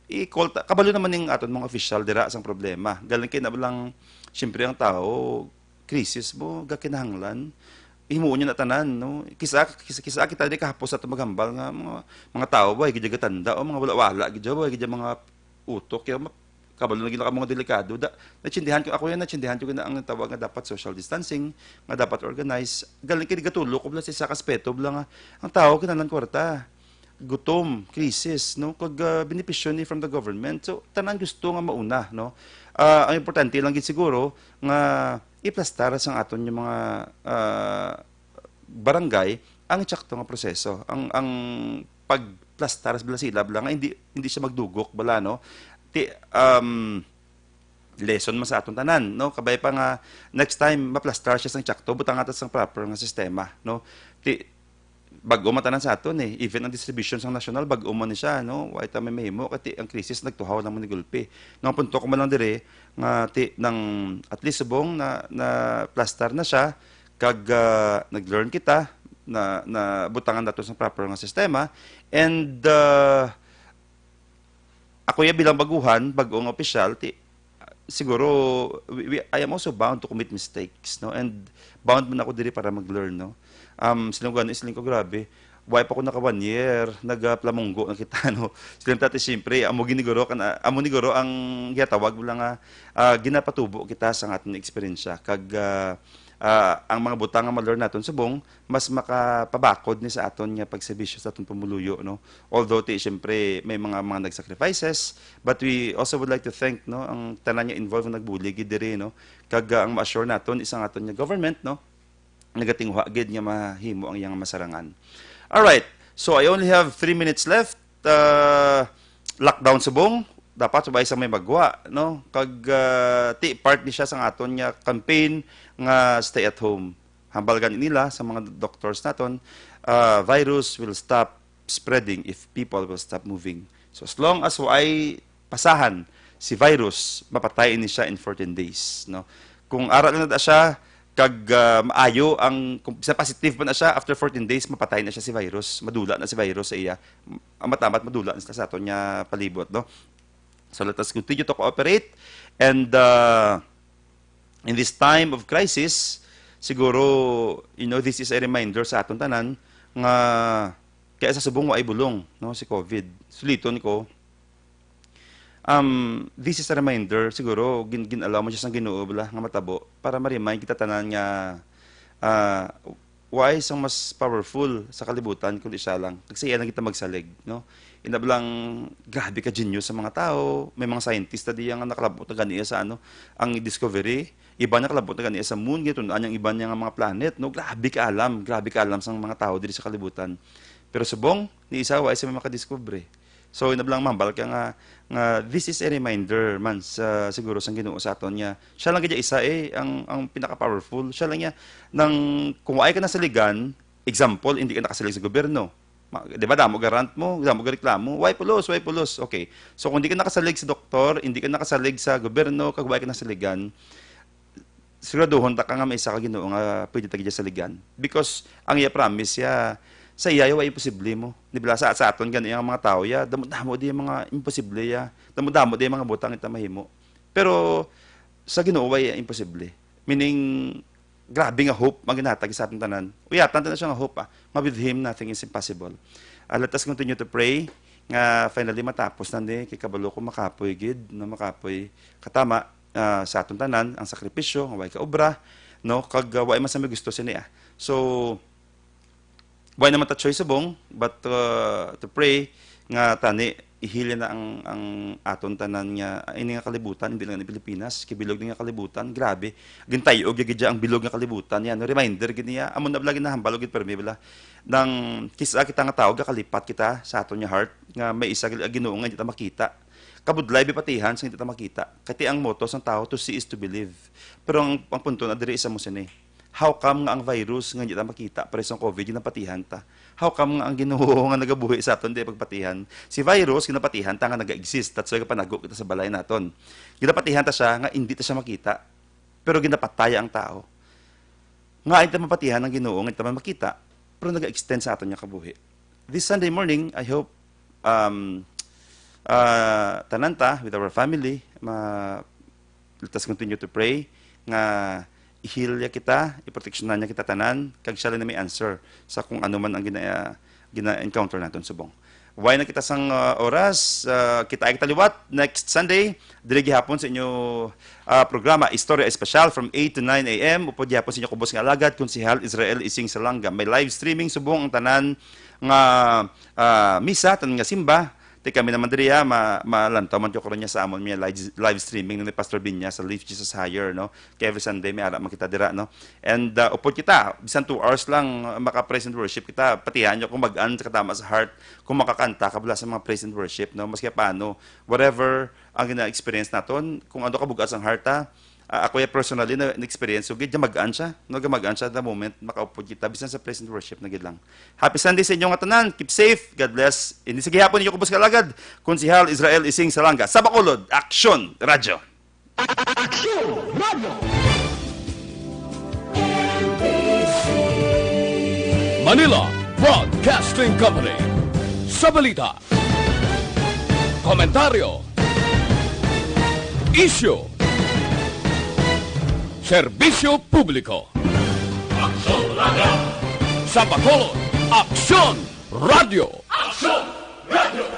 i-call kabalo naman yung aton mga official dira sang problema. Galing kay nabalang, siyempre ang tao, krisis mo, gakinahanglan, himuon niya na tanan, no? Kisa kita di kahapos sa tumagambal nga mga tao ba, gidya gatanda o mga wala-wala, gidya mga utok, kaya kabalo na mga delikado. Natsindihan ko, ako yan, natsindihan ko na ang tawag nga dapat social distancing, nga dapat organize. Galing kay gatulo ko sa isa kaspeto, nga ang tao kinanan kwarta. Gutom, krisis, no? Kag benepisyo ni from the government. So, tanan gusto nga mauna, no? Ang importante lang gid siguro nga iplastar sang aton yung mga barangay ang itsakto nga proseso. Ang pagplastar sa silab lang hindi siya magdugok bala, no? Lesson man sa aton tanan, no? Kabay pa nga next time maplastar siya sang tsakto butang atas sang proper nga sistema, no? Bag-o matanan sa aton even ang distribution sang national bag-o man ni siya, no? Wa ita may mahimo kati ang krisis nagtuhaw lang man ni gulpi. Nang punto ko man lang dire nga nang at least subong na plastar na siya kag nag-learn kita na butangan nato sang proper nga sistema and ako bilang baguhan, bag-ong opisyal, siguro I am also bound to commit mistakes, no? And bound man ako diri para mag-learn, no? Silang ko grabe. Why pa ko naka 1 year, nagplamunggo na kita, no? Silang tati siyempre, amo ni guro ang gitawag wala nga ginapatubo kita sa ating eksperyensya. Kag ang mga butang nga ma-learn naton subong, mas makapabakod ni sa aton nga pagserbisyo sa aton pumuluyo, no? Although siyempre may mga nag-sacrifices, but we also would like to thank, no, ang tanan nga involved nga nagbuli gid diri, no? Kag ang ma-assure naton isang aton nga government, no? Nagatingwa gid nga mahimo ang iyang masarangan. All right. So I only have 3 minutes left. Lockdown subong, dapat subay sa may magwa, no? Kag part ni siya sa aton nga campaign nga stay at home. Hambalgan nila sa mga doctors naton, virus will stop spreading if people will stop moving. So as long as ay pasahan si virus, mapatay ni siya in 14 days, no? Kung aral na siya kag maayo ang kung sa positive pa na siya after 14 days mapatay na siya si virus, madula na si virus sa iya. Ang matamat madula na sa aton nya palibot, no? So let us continue to cooperate and in this time of crisis siguro this is a reminder sa aton tanan nga kaya sa subong wa ay bulong, no, si COVID. Suliton ko this is a reminder, siguro, ginalaw mo siya sa Ginoo bala nga matabo para ma-remind kita tanan nga why isang mas powerful sa kalibutan kundi siya lang. Kasi yan lang kita magsalig, no? Inablang grabe ka genius sa mga tao, may mga scientist na diyan nga nakalabot na ganiya sa ang discovery, iba na nakalabot na ganiya sa moon, gito ang iba niya nga mga planet, no? Grabe ka alam sa mga tao diri sa kalibutan. Pero subong ni isa wa isa may makadiscover. So inablang mambal ka nga this is a reminder man sa siguro sang Ginoo sa aton niya. Siya lang gid isa ang pinaka-powerful. Siya lang niya nang kung ay ka na saligan, example, hindi ka nakasalig sa gobyerno. Di ba damo garant mo, damo reklamo, why pulos. Okay. So kung hindi ka nakasalig sa doktor, hindi ka nakasalig sa gobyerno, kag why ka nasaligan, siguraduhon ta ka nga may isa ka Ginoo nga pwede ta sa ligan. Because ang iya promise ya sa iya ay imposible mo. Di ba sa aton gani ang mga tao ya damo di mga imposible ya. Damo di mga butang ita mahimo. Pero sa Ginoo ay imposible. Meaning grabe nga hope maginatag sa aton tanan. Uyatan ta na siya nga hope nga with him nothing is impossible. Let us continue to pray nga finally matapos nandi kay kabalo ko makapoy gid no makapoy katama sa aton tanan ang sakripisyo nga way ka obra no kag way man sa may gusto sini so way naman ta choice subong but to pray nga tani ihili na ang aton tanan nga ini nga kalibutan hindi lang ni Pilipinas kibilog nga kalibutan grabe gintay og gid ang bilog nga kalibutan yan no reminder gid niya amon na blagi na hambalo gid permi bala nang kisa kita nga tao gakalipat kita sa aton nga heart nga may isa Ginoo nga hindi ta makita kabudlay bipatihan sa hindi ta makita kati ang motto sang tao to see is to believe pero ang punto na diri isa mo sini how come nga ang virus nga hindi ta makita pero isang COVID ginapatihan ta how come nga ang Ginoo nga nagabuhi sa aton di pagpatihan si virus ginapatihan ta nga naga-exist that's why panago kita sa balay naton ginapatihan ta siya nga hindi ta siya makita pero ginapataya ang tao nga ay ta mapatihan ang Ginoo nga hindi ta makita pero naga-extend sa aton nga kabuhi this Sunday morning I hope tananta with our family let us continue to pray nga i-heal ya kita i-protectionan niya kita tanan kag siya lang na may answer sa kung ano man ang gina-encounter naton subong why na kita sang oras kita ay taliwat next Sunday diri gihapon sa inyo programa Istorya Espesyal from 8 to 9 a.m. upod gihapon sa inyo kubos nga alagad konsehal Israel Ising Salanga may live streaming subong ang tanan nga misa tanan nga simba Ti kami naman diri malantaw man ko niya sa amon miya live streaming ni Pastor Binya sa Lift Jesus Higher no. Kay every Sunday may ara makita dira no. And upod kita bisan 2 hours lang maka-praise and worship kita patihan nyo kung mag-an sa katama sa heart kung makakanta kabula sa mga praise and worship no. Maski paano whatever ang gina-experience naton kung ano ka bugas ang heart ako ya personally na experience so gid mag-an siya no mag-an siya the moment makaupod kita bisan sa praise and worship na gid lang. Happy Sunday sa inyo nga tanan. Keep safe. God bless. Ini sige hapon ninyo kubos kalagad. Konsehal Israel Ising Salanga sa Bacolod Action Radio. Manila Broadcasting Company. Sa balita, komentaryo, issue, serbisyo publiko. Aksyon Radio. Sa Bacolod, Aksyon Radio. Aksyon Radio.